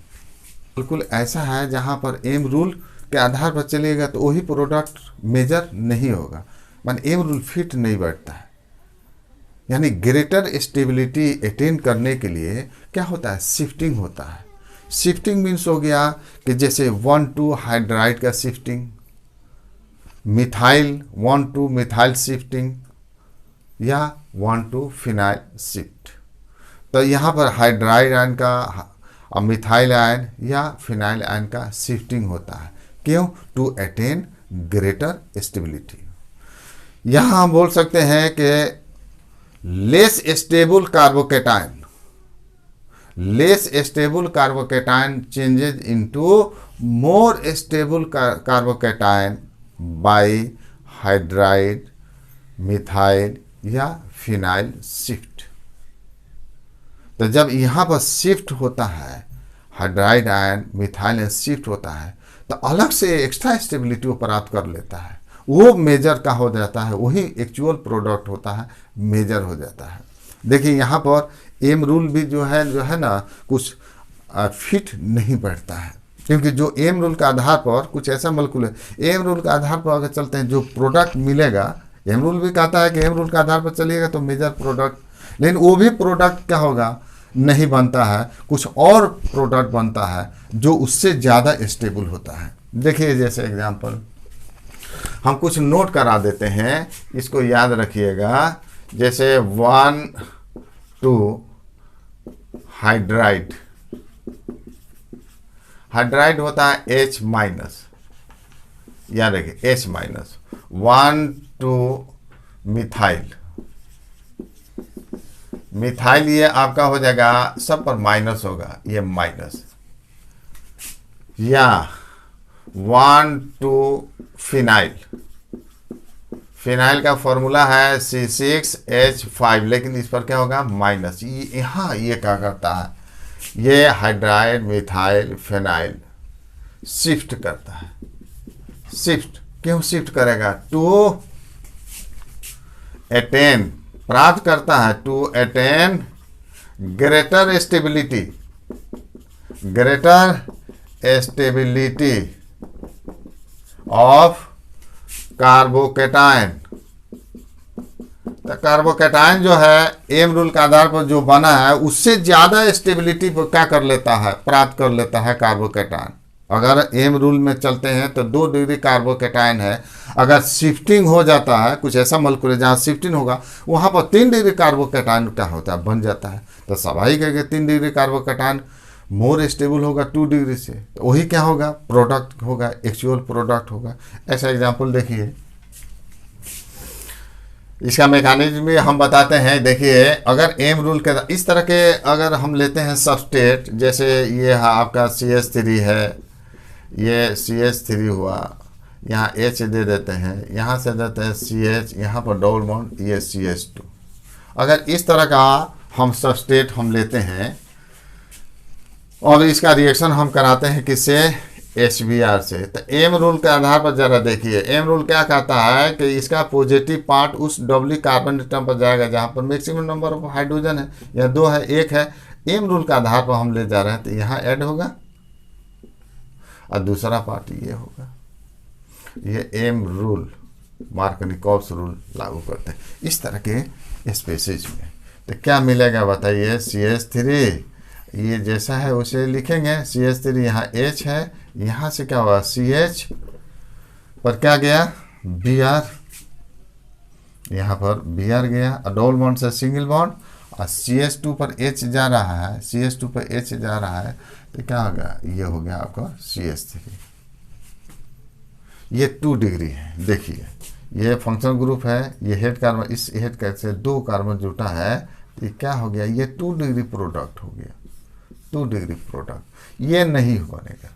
बिल्कुल ऐसा है जहाँ पर एम रूल के आधार पर चलेगा तो वही प्रोडक्ट मेजर नहीं होगा, माने एम रूल फिट नहीं बैठता है। यानी ग्रेटर स्टेबिलिटी अटेन करने के लिए क्या होता है, शिफ्टिंग होता है। शिफ्टिंग मीन्स हो गया कि जैसे 1,2 हाइड्राइड का शिफ्टिंग, मिथाइल 1,2 मिथाइल शिफ्टिंग, या 1,2 फिनाइल शिफ्ट। तो यहाँ पर हाइड्राइड आयन का और मिथाइल आयन या फिनाइल आयन का शिफ्टिंग होता है। क्यों, टू अटेन ग्रेटर स्टेबिलिटी। यहाँ हम बोल सकते हैं कि less stable carbocation changes into more stable carbocation by hydride methyl या फिनाइल शिफ्ट। तो जब यहाँ पर शिफ्ट होता है, हाइड्राइड आयन मिथाइल आयन शिफ्ट होता है, तो अलग से एक्स्ट्रा स्टेबिलिटी वो प्राप्त कर लेता है, वो मेजर का हो जाता है, वही एक्चुअल प्रोडक्ट होता है, मेजर हो जाता है। देखिए यहाँ पर एम रूल भी जो है ना, कुछ फिट नहीं बैठता है, क्योंकि जो एम रूल का आधार पर कुछ ऐसा मॉलिक्यूल है, एम रूल का आधार पर अगर चलते हैं जो प्रोडक्ट मिलेगा, एम रूल भी कहता है कि एम रूल का आधार पर चलिएगा तो मेजर प्रोडक्ट, लेकिन वो भी प्रोडक्ट क्या होगा, नहीं बनता है, कुछ और प्रोडक्ट बनता है जो उससे ज़्यादा स्टेबल होता है। देखिए जैसे एग्जांपल, हम कुछ नोट करा देते हैं, इसको याद रखिएगा। जैसे 1,2 हाइड्राइड, हाइड्राइड होता है H माइनस, याद रखिए H माइनस। 1,2 मिथाइल, मिथाइल ये आपका हो जाएगा, सब पर माइनस होगा, ये माइनस। या 1,2 फिनाइल, फिनाइल का फॉर्मूला है C6H5, लेकिन इस पर क्या होगा, माइनस। यहाँ ये क्या करता है, ये हाइड्राइड मिथाइल फिनाइल शिफ्ट करता है। शिफ्ट क्यों शिफ्ट करेगा, टू अटेन, प्राप्त करता है, to attain greater stability, greater stability of carbocation. तो कार्बोकेटाइन जो है एम रूल के आधार पर जो बना है, उससे ज्यादा स्टेबिलिटी क्या कर लेता है, प्राप्त कर लेता है कार्बोकेटाइन। अगर एम रूल में चलते हैं तो 2 डिग्री कार्बोकेटाइन है, अगर शिफ्टिंग हो जाता है, कुछ ऐसा मॉलिक्यूल जहाँ शिफ्टिंग होगा, वहाँ पर 3 डिग्री कार्बोकेटाइन क्या होता है, बन जाता है। तो स्वाभाविक है कि 3 डिग्री कार्बोकेटाइन मोर स्टेबल होगा 2 डिग्री से, तो वही क्या होगा, प्रोडक्ट होगा, एक्चुअल प्रोडक्ट होगा। ऐसा एग्जाम्पल देखिए, इसका मैकेनिज्म भी हम बताते हैं। देखिए, अगर एम रूल के इस तरह के अगर हम लेते हैं सबस्टेट, जैसे ये आपका CH3 है, ये CH3 हुआ, यहाँ H दे देते हैं, यहाँ से देते हैं CH, यहाँ पर डबल बॉन्ड, ये CH2। अगर इस तरह का हम सबस्टेट हम लेते हैं और इसका रिएक्शन हम कराते हैं किससे, HBr से, तो एम रूल के आधार पर जरा देखिए, एम रूल क्या कहता है कि इसका पॉजिटिव पार्ट उस डबली कार्बन एटम पर जाएगा जहाँ पर मैक्सिमम नंबर ऑफ हाइड्रोजन है, या 2 है, 1 है। एम रूल के आधार पर हम ले जा रहे हैं, तो यहाँ ऐड होगा और दूसरा पार्ट ये होगा। ये एम रूल, मार्कनिकॉव्स रूल लागू करते हैं इस तरह के स्पेसीज में। तो क्या मिलेगा बताइए, CH3 ये जैसा है उसे लिखेंगे, CH3 यहाँ H है, यहाँ से क्या हुआ, CH पर क्या गया, Br, यहाँ पर Br गया, डबल बॉन्ड से सिंगल बॉन्ड, और CH2 पर H जा रहा है, CH2 पर H जा रहा है, तो क्या होगा, ये हो गया आपका CH3। ये 2 डिग्री है। देखिए, ये फंक्शनल ग्रुप है, ये हेड कार्बन, इस हेड कार्बन से 2 कार्बन जुटा है, तो ये क्या हो गया, ये 2 डिग्री प्रोडक्ट हो गया, 2 डिग्री प्रोडक्ट। ये नहीं बनेगा,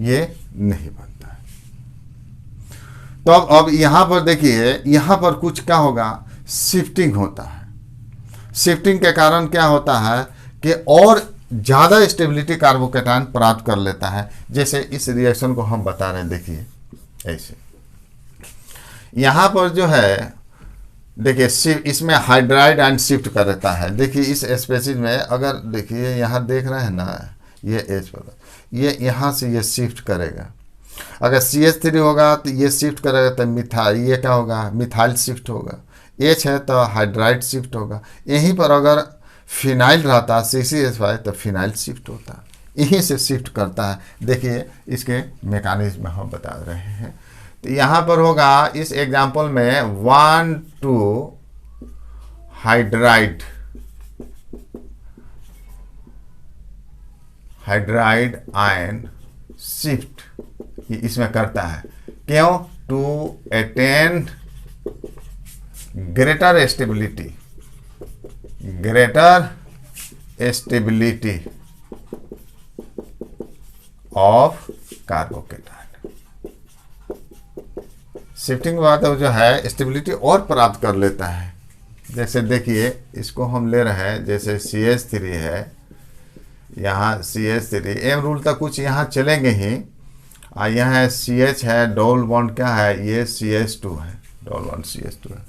ये नहीं बनता है। तो अब यहां पर देखिए, यहां पर कुछ क्या होगा, शिफ्टिंग होता है। शिफ्टिंग के कारण क्या होता है कि और ज़्यादा स्टेबिलिटी कार्बोकेटाइन प्राप्त कर लेता है। जैसे इस रिएक्शन को हम बता रहे हैं, देखिए ऐसे यहाँ पर जो है, देखिए इसमें हाइड्राइड एंड शिफ्ट कर देता है। देखिए इस स्पेसीज में अगर देखिए यहाँ देख रहे हैं ना, ये H पर, ये यहाँ से ये शिफ्ट करेगा। अगर CH3 होगा तो ये शिफ्ट करेगा, तो मिथाइल, ये क्या होगा, मिथाइल शिफ्ट होगा। H है तो हाइड्राइड शिफ्ट होगा। यहीं पर अगर फिनाइल रहता CCH5 तो फिनाइल शिफ्ट होता, यहीं से शिफ्ट करता है। देखिए इसके मैकेनिज्म हम बता रहे हैं। तो यहाँ पर होगा इस एग्जाम्पल में 1,2 हाइड्राइड, हाइड्राइड आयन शिफ्ट ये इसमें करता है। क्यों, to attain greater stability, greater stability of carbocation. Shifting बाद जो है स्टेबिलिटी और प्राप्त कर लेता है। जैसे देखिए इसको हम ले रहे हैं, जैसे CH3 है, यहाँ CH3 एम रूल तक कुछ यहाँ चलेंगे ही। यहाँ CH है, डबल बॉन्ड क्या है, ये CH2 है, डबल बॉन्ड CH2 है।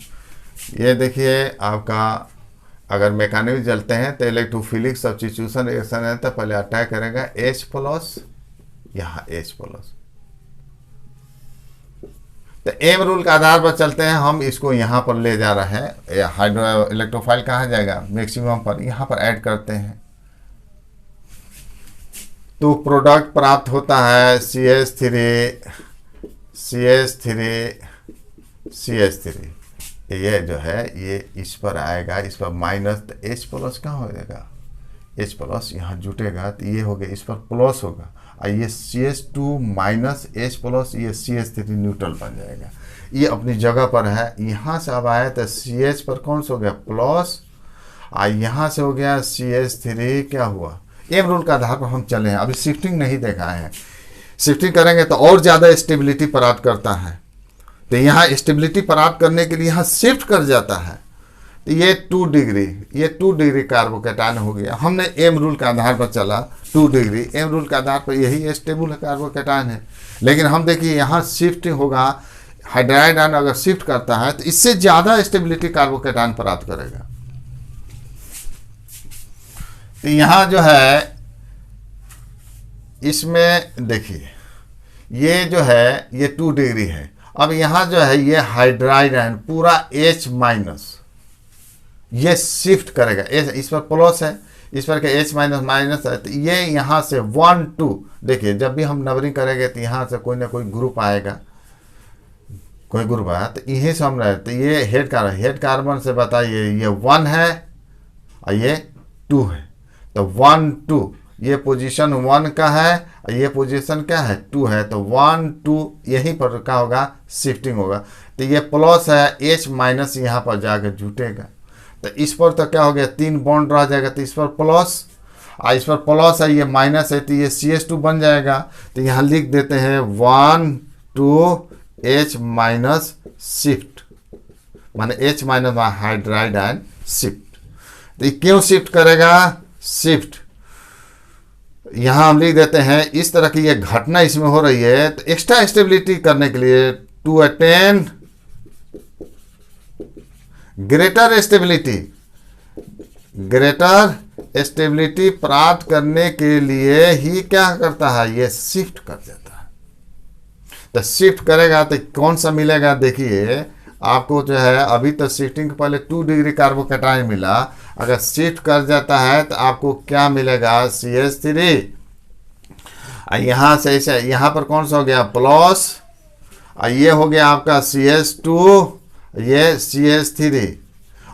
ये देखिए आपका अगर मैकेनिज्म चलते हैं तो इलेक्ट्रोफिलिक सब्स्टिट्यूशन रिएक्शन है, तो पहले अटैक करेगा H+, यहाँ H+। तो एम रूल के आधार पर चलते हैं, हम इसको यहाँ पर ले जा रहे हैं। हाइड्रो इलेक्ट्रोफाइल कहाँ जाएगा, मैक्सिमम पर, यहाँ पर ऐड करते हैं तो प्रोडक्ट प्राप्त होता है CH3 CH3 ये जो है ये इस पर आएगा, इस पर माइनस, तो H प्लस कहाँ हो जाएगा, H प्लस यहाँ जुटेगा तो ये हो गया, इस पर प्लस होगा, और ये CH2 माइनस H प्लस, ये CH3 न्यूट्रल बन जाएगा। ये अपनी जगह पर है। यहाँ से अब आया तो CH पर कौन सा हो गया प्लस, और यहाँ से हो गया CH3 क्या हुआ, एम रूल का आधार पर हम चले हैं। अभी शिफ्टिंग नहीं देखा है, शिफ्टिंग करेंगे तो और ज़्यादा स्टेबिलिटी प्राप्त करता है। तो यहाँ स्टेबिलिटी प्राप्त करने के लिए यहाँ शिफ्ट कर जाता है, तो ये 2 डिग्री, ये 2 डिग्री कार्बोकेटायन हो गया। हमने एम रूल के आधार पर चला, 2 डिग्री एम रूल के आधार पर यही स्टेबल कार्बोकेटायन है। लेकिन हम देखिए यहाँ शिफ्ट होगा, हाइड्राइड आयन अगर शिफ्ट करता है तो इससे ज़्यादा स्टेबिलिटी कार्बोकेटायन प्राप्त करेगा। तो यहाँ जो है इसमें देखिए ये जो है ये 2 डिग्री है। अब यहाँ जो है ये हाइड्राइड आयन पूरा H माइनस ये शिफ्ट करेगा, इस पर प्लस है, इस पर के H माइनस माइनस है, तो ये यहाँ से 1 2, देखिए जब भी हम नंबरिंग करेंगे तो यहाँ से कोई ना कोई ग्रुप आएगा, कोई ग्रुप आया तो यहीं से हम रहे, तो ये हेड कार्बन से बताइए ये 1 है और ये 2 है, तो 1 2 ये पोजीशन 1 का है और ये पोजीशन क्या है 2 है, तो 1 2 यहीं पर क्या होगा शिफ्टिंग होगा। तो ये प्लस है, H माइनस यहाँ पर जाकर जुटेगा, तो इस पर तो क्या हो गया 3 बॉन्ड रह जाएगा, तो इस पर प्लस और इस पर प्लस है, ये माइनस है, तो ये CH2 बन जाएगा। तो यहाँ लिख देते हैं 1 2 H माइनस शिफ्ट, माने H minus hydride ion shift. तो ये क्यों शिफ्ट करेगा, शिफ्ट यहाँ हम लिख देते हैं, इस तरह की ये घटना इसमें हो रही है, तो एक्स्ट्रा स्टेबिलिटी करने के लिए टू अटेन ग्रेटर स्टेबिलिटी प्राप्त करने के लिए ही क्या करता है, ये शिफ्ट कर देता है। तो शिफ्ट करेगा तो कौन सा मिलेगा, देखिए आपको जो है अभी तो शिफ्टिंग के पहले 2 डिग्री कार्बोकेटायन मिला, अगर शिफ्ट कर जाता है तो आपको क्या मिलेगा CH3, यहाँ से ऐसे यहाँ पर कौन सा हो गया प्लस, ये हो गया आपका CH2, ये CH3।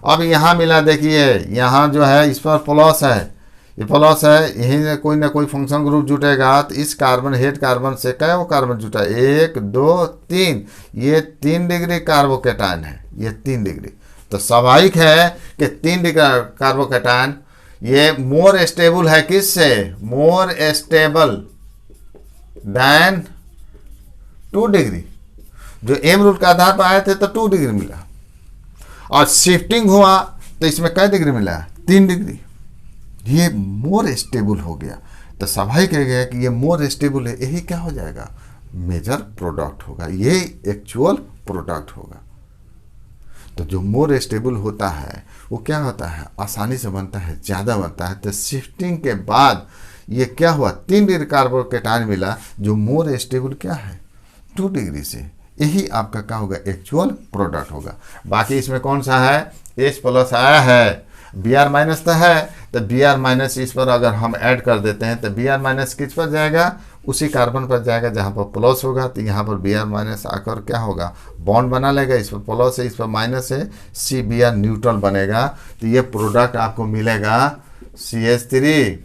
अब यहाँ मिला, देखिए यहाँ जो है इस पर प्लस है, ये प्लस है, यहीं कोई ना कोई फंक्शन ग्रुप जुटेगा, तो इस कार्बन हेड कार्बन से क्या वो कार्बन जुटा 1 2 3, ये 3 डिग्री कार्बोकेटायन है, ये 3 डिग्री। तो स्वाभाविक है कि 3 डिग्री कार्बोकेटायन ये मोर स्टेबल है, किससे, मोर स्टेबल देन 2 डिग्री। जो एम रूल के आधार पर आए थे तो 2 डिग्री मिला, और शिफ्टिंग हुआ तो इसमें कै डिग्री मिला, 3 डिग्री, ये मोर स्टेबल हो गया। तो स्वाभाविक है कि ये मोर स्टेबल है, यही क्या हो जाएगा मेजर प्रोडक्ट होगा, ये एक्चुअल प्रोडक्ट होगा। तो जो मोर स्टेबल होता है वो क्या होता है, आसानी से बनता है, ज़्यादा बनता है। तो शिफ्टिंग के बाद ये क्या हुआ 3 डिग्री कार्बोकेटायन मिला, जो मोर स्टेबल क्या है 2 डिग्री से, यही आपका क्या होगा एक्चुअल प्रोडक्ट होगा। बाकी इसमें कौन सा है, H प्लस आया है, Br माइनस तो है, तो Br माइनस इस पर अगर हम ऐड कर देते हैं तो Br माइनस किस पर जाएगा, उसी कार्बन पर जाएगा जहाँ पर प्लस होगा, तो यहाँ पर Br माइनस आकर क्या होगा बॉन्ड बना लेगा, इस पर प्लस है इस पर माइनस है, CBr न्यूट्रल बनेगा। तो ये प्रोडक्ट आपको मिलेगा CH3,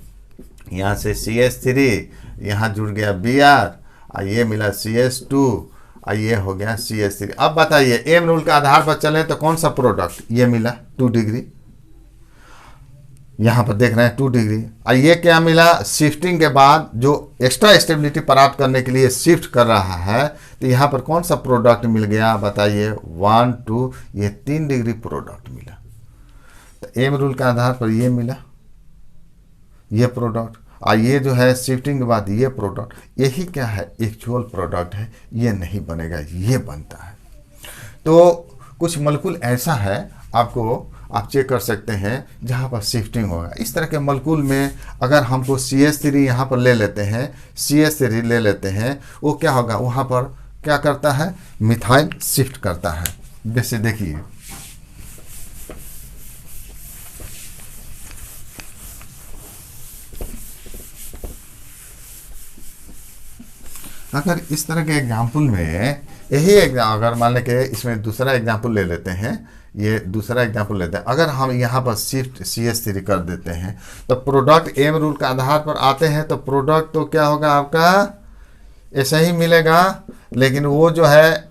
यहाँ से CH3 यहाँ जुड़ गया Br, और ये मिला CH2, और ये हो गया CH3। अब बताइए एम रूल के आधार पर चले तो कौन सा प्रोडक्ट, ये मिला 2 डिग्री, यहाँ पर देख रहे हैं 2 डिग्री, और ये क्या मिला शिफ्टिंग के बाद जो एक्स्ट्रा स्टेबिलिटी प्राप्त करने के लिए शिफ्ट कर रहा है, तो यहाँ पर कौन सा प्रोडक्ट मिल गया बताइए 1 2, ये 3 डिग्री प्रोडक्ट मिला। तो एम रूल के आधार पर ये मिला ये प्रोडक्ट, और ये जो है शिफ्टिंग के बाद ये प्रोडक्ट, यही क्या है एक्चुअल प्रोडक्ट है, ये नहीं बनेगा, ये बनता है। तो कुछ मॉलिक्यूल ऐसा है आपको आप चेक कर सकते हैं जहाँ पर शिफ्टिंग होगा। इस तरह के मॉलिक्यूल में अगर हमको CH3 यहाँ पर ले लेते हैं, CH3 ले लेते हैं, वो क्या होगा वहाँ पर क्या करता है मिथाइल शिफ्ट करता है। जैसे देखिए अगर इस तरह के एग्जाम्पल में यही अगर मान लें कि इसमें दूसरा एग्जाम्पल ले लेते हैं, ये दूसरा एग्जाम्पल लेते हैं, अगर हम यहाँ पर शिफ्ट CH3 कर देते हैं तो प्रोडक्ट एम रूल के आधार पर आते हैं, तो प्रोडक्ट तो क्या होगा आपका ऐसा ही मिलेगा, लेकिन वो जो है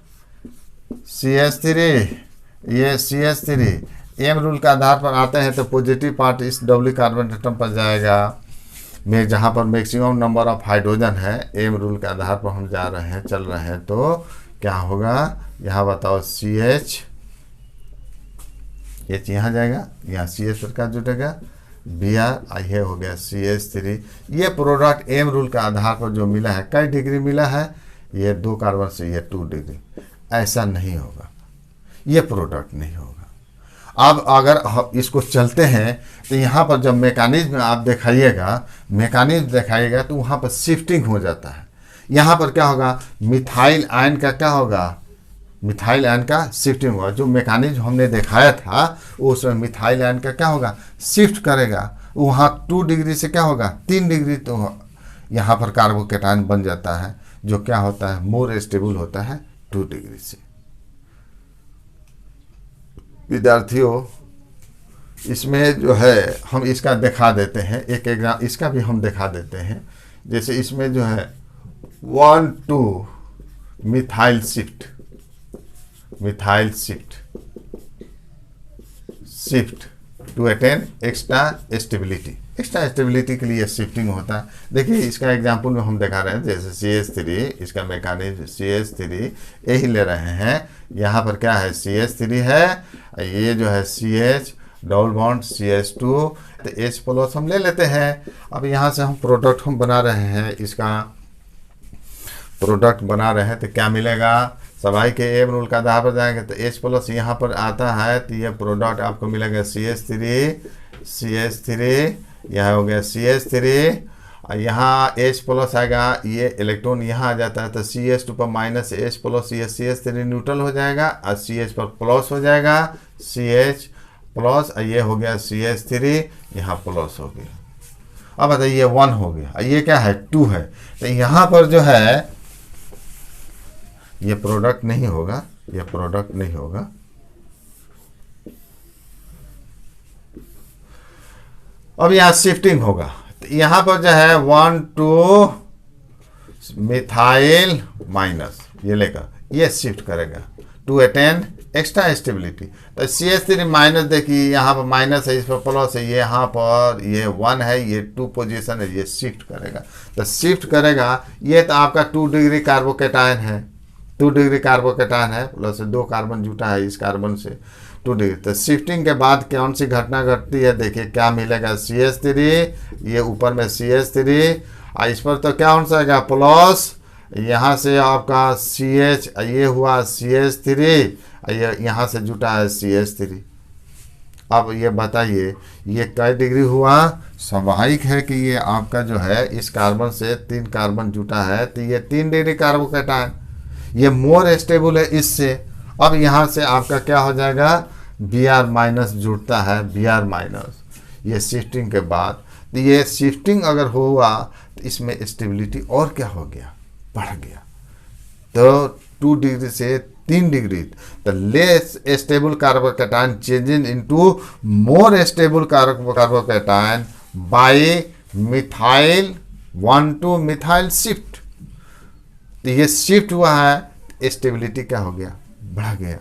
CH3, ये CH3 एम रूल के आधार पर आते हैं तो पॉजिटिव पार्ट इस डबल कार्बन एटम पर जाएगा में, जहाँ पर मैक्सिमम नंबर ऑफ हाइड्रोजन है एम रूल के आधार पर हम जा रहे हैं, चल रहे हैं, तो क्या होगा यहाँ बताओ CH यहाँ जाएगा, यहाँ CH पर क्या जुटेगा Br, ये हो गया CH3। ये प्रोडक्ट एम रूल के आधार पर जो मिला है, कई डिग्री मिला है, ये 2 कार्बन से ये 2 डिग्री, ऐसा नहीं होगा, ये प्रोडक्ट नहीं होगा। अब अगर हम इसको चलते हैं तो यहाँ पर जब मैकेनिज्म आप दिखाइएगा तो वहाँ पर शिफ्टिंग हो जाता है। यहाँ पर क्या होगा, मिथाइल आयन का क्या होगा, मिथाइल आयन का शिफ्टिंग होगा। जो मैकेनिज्म हमने दिखाया था उसमें मिथाइल आयन का क्या होगा, शिफ्ट करेगा, वहाँ 2 डिग्री से क्या होगा 3 डिग्री, तो यहाँ पर कार्बोकेटायन बन जाता है, जो क्या होता है मोर स्टेबल होता है 2 डिग्री से। विद्यार्थियों, इसमें जो है हम इसका दिखा देते हैं, एक एग्जाम इसका भी हम दिखा देते हैं। जैसे इसमें जो है 1,2 methyl shift to attain extra stability के लिए शिफ्टिंग होता है। देखिए इसका एग्जांपल में हम दिखा रहे हैं, जैसे CH3, इसका मैकेनिज्म CH3 यही ले रहे हैं, यहाँ पर क्या है CH3 है, ये जो है CH डबल बॉन्ड CH2, तो H+ हम ले लेते हैं। अब यहाँ से हम प्रोडक्ट हम बना रहे हैं, इसका प्रोडक्ट बना रहे हैं, तो क्या मिलेगा, सभी के एम रूल का आधार पर जाएंगे तो H+ यहाँ पर आता है, तो ये प्रोडक्ट आपको मिलेगा CH3, यह हो गया CH3, यहाँ H+ आएगा, ये इलेक्ट्रॉन यहाँ आ जाता है तो CH2 पर -H+, ये CH3 न्यूट्रल हो जाएगा और CH पर प्लस हो जाएगा, CH+, ये हो गया CH3, यहाँ प्लस हो गया। अब बताइए 1 हो गया, ये क्या है 2 है, तो यहाँ पर जो है ये प्रोडक्ट नहीं होगा, ये प्रोडक्ट नहीं होगा। अब यहाँ शिफ्टिंग होगा, तो यहाँ पर जो है 1,2 मिथाइल माइनस, ये लेकर ये शिफ्ट करेगा टू अटेन एक्स्ट्रा स्टेबिलिटी। तो CH3 माइनस, देखिए यहाँ पर माइनस है, इस पर प्लस है, ये यहाँ पर ये 1 है, ये 2 पोजीशन है, ये शिफ्ट करेगा। तो शिफ्ट करेगा, ये तो आपका 2 डिग्री कार्बोकेटायन है, 2 डिग्री कार्बोकेटायन है, प्लस 2 कार्बन जुटा है इस कार्बन से 2 डिग्री। तो शिफ्टिंग के बाद कौन सी घटना घटती है, देखिए क्या मिलेगा CH3, ये ऊपर में CH3, और इस पर तो क्या हो जाएगा प्लस, यहाँ से आपका CH, ये हुआ CH3, ये यहाँ से जुटा है CH3। अब ये बताइए ये कै डिग्री हुआ, स्वाभाविक है कि ये आपका जो है इस कार्बन से 3 कार्बन जुटा है, तो ये 3 डिग्री कार्बोकेटायन, ये मोर स्टेबल है इससे। अब यहाँ से आपका क्या हो जाएगा Br- जुड़ता है, Br-, ये शिफ्टिंग के बाद, तो ये शिफ्टिंग अगर हुआ तो इसमें स्टेबिलिटी और क्या हो गया, बढ़ गया। तो 2 डिग्री से 3 डिग्री, तो less stable carbocation changing into more stable carbocation by methyl 1,2 methyl shift. तो ये शिफ्ट हुआ है, स्टेबिलिटी क्या हो गया, बढ़ गया,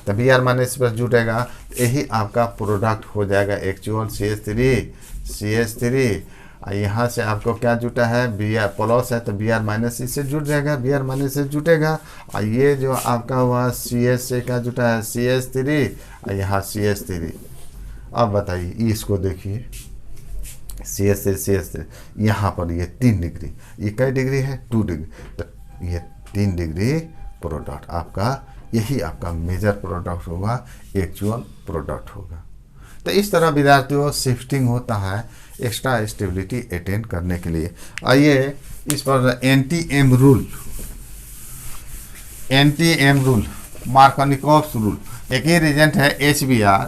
तो Br- पर जुटेगा, यही आपका प्रोडक्ट हो जाएगा एक्चुअल CH3, यहाँ से आपको क्या जुटा है Br+ है, तो Br- इससे जुट जाएगा, Br- से जुटेगा, और ये जो आपका हुआ CH से क्या जुटा है CH3, और यहाँ CH3। अब बताइए इसको देखिए CH3, यहाँ पर ये 3 डिग्री, ये कई डिग्री है 2 डिग्री, तो ये 3 डिग्री प्रोडक्ट आपका, यही आपका मेजर प्रोडक्ट होगा, एक्चुअल प्रोडक्ट होगा। तो इस तरह विद्यार्थियों शिफ्टिंग होता है एक्स्ट्रा स्टेबिलिटी अटेन करने के लिए। आइए इस पर एंटी-एम रूल, मार्कोनिकोव्स रूल, एक ही रिजेंट है HBr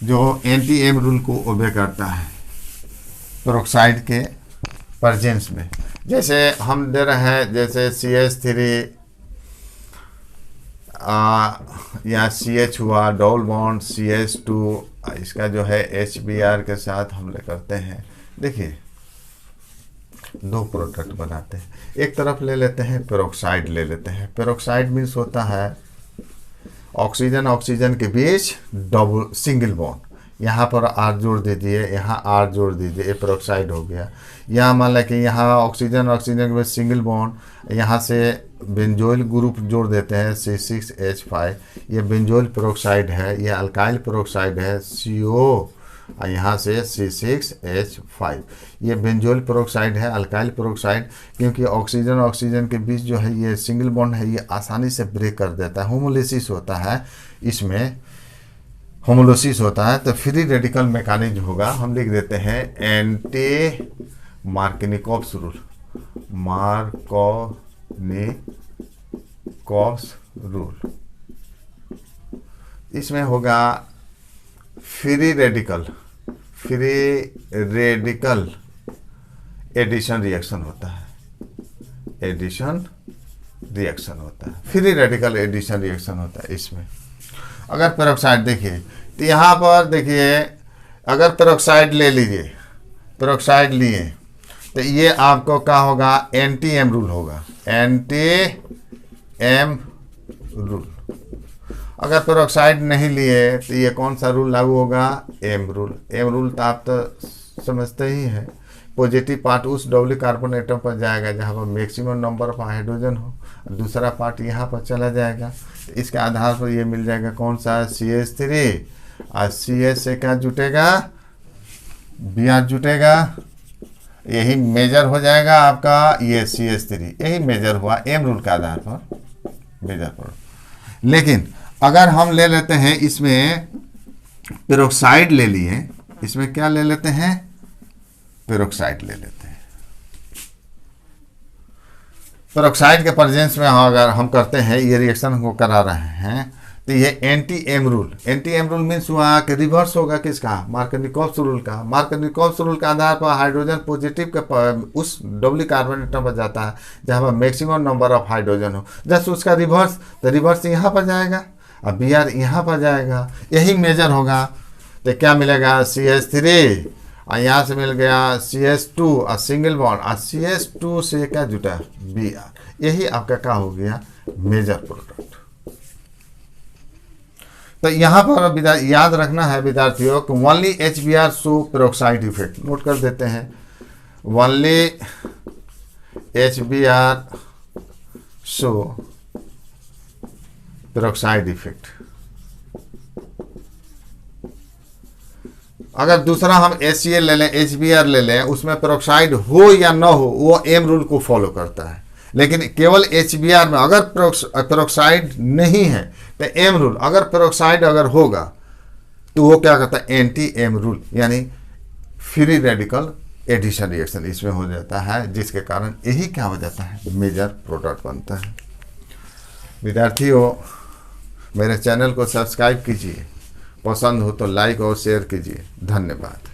जो एंटी-एम रूल को ओबे करता है। प्रेजेंस में। जैसे हम दे रहे हैं, जैसे CH3 या CH हुआ, डबल बॉन्ड CH2, इसका जो है HBr के साथ हम ले करते हैं। देखिए 2 प्रोडक्ट बनाते हैं, एक तरफ ले लेते हैं पेरोक्साइड ले लेते हैं। पेरोक्साइड मीन्स होता है ऑक्सीजन ऑक्सीजन के बीच डबल सिंगल बॉन्ड, यहाँ पर R जोड़ दीजिए, यहाँ R जोड़ दीजिए, ये पेरोक्साइड हो गया। यहाँ मान लें कि यहाँ ऑक्सीजन ऑक्सीजन के बीच सिंगल बॉन्ड, यहाँ से बेंजोइल ग्रुप जोड़ देते हैं C6H5, ये बेंजोइल पेरोक्साइड है, ये अल्काइल पेरोक्साइड है CO, और यहाँ से C6H5, ये बेंजोइल पेरोक्साइड है, अल्काइल पेरोक्साइड। क्योंकि ऑक्सीजन ऑक्सीजन के बीच जो है ये सिंगल बॉन्ड है, ये आसानी से ब्रेक कर देता है, होमोलिसिस होता है, इसमें होमोलिसिस होता है। तो फ्री रेडिकल मैकेनिज्म होगा, हम लिख देते हैं anti Markovnikov's rule, Markovnikov's rule. इसमें होगा फ्री रेडिकल एडिशन रिएक्शन होता है, एडिशन रिएक्शन होता है, फ्री रेडिकल एडिशन रिएक्शन होता है। इसमें अगर पेरोक्साइड देखिए, तो यहाँ पर देखिए, अगर पेरोक्साइड ले लीजिए, पेरोक्साइड लिए, तो ये आपको क्या होगा, एंटी एम रूल होगा, एंटी एम रूल। अगर पेरोक्साइड नहीं लिए तो ये कौन सा रूल लागू होगा, एम रूल। एम रूल तो आप तो समझते ही हैं, पॉजिटिव पार्ट उस डबल कार्बन एटम पर जाएगा जहाँ पर मैक्सिमम नंबर ऑफ हाइड्रोजन हो, दूसरा पार्ट यहाँ पर चला जाएगा। तो इसके आधार पर ये मिल जाएगा कौन सा, CH3, और CH से क्या जुटेगा, Br जुटेगा, यही मेजर हो जाएगा आपका, ये CH3 यही मेजर हुआ एम रूल के आधार पर मेजर पर। लेकिन अगर हम ले लेते हैं इसमें पेरोक्साइड ले लिए, इसमें क्या ले लेते हैं, पेरोक्साइड ले लेते हैं। पेरोक्साइड के प्रेजेंस में अगर हम करते हैं, ये रिएक्शन को करा रहे हैं, तो ये anti M rule, anti M rule means हुआ कि रिवर्स होगा किसका, मार्कोनिकोव्स रूल का। मार्कोनिकोव्स रूल के आधार पर हाइड्रोजन पॉजिटिव के उस डबल कार्बन एटम पर जाता है जहाँ पर मैक्सिमम नंबर ऑफ हाइड्रोजन हो, जस्ट उसका रिवर्स, तो रिवर्स यहाँ पर जाएगा और Br यहाँ पर जाएगा, यही मेजर होगा। तो क्या मिलेगा, CH3, और यहाँ से मिल गया CH2 और सिंगल बॉन्ड, और CH2 से क्या जुटा, Br, यही आपका क्या हो गया, मेजर प्रोडक्ट। तो यहाँ पर याद रखना है विद्यार्थियों को, only HBr show peroxide effect, note कर देते हैं, only HBr show peroxide effect. अगर दूसरा हम HCl ले लें, HBr ले लें, उसमें पेरोक्साइड हो या ना हो, वो एम रूल को फॉलो करता है। लेकिन केवल HBr में अगर पेरोक्साइड नहीं है तो एम रूल, अगर पेरोक्साइड अगर होगा तो वो क्या करता है, एंटी एम रूल, यानी फ्री रेडिकल एडिशन रिएक्शन इसमें हो जाता है, जिसके कारण यही क्या हो जाता है, मेजर प्रोडक्ट बनता है। विद्यार्थियों, मेरे चैनल को सब्सक्राइब कीजिए, पसंद हो तो लाइक और शेयर कीजिए। धन्यवाद।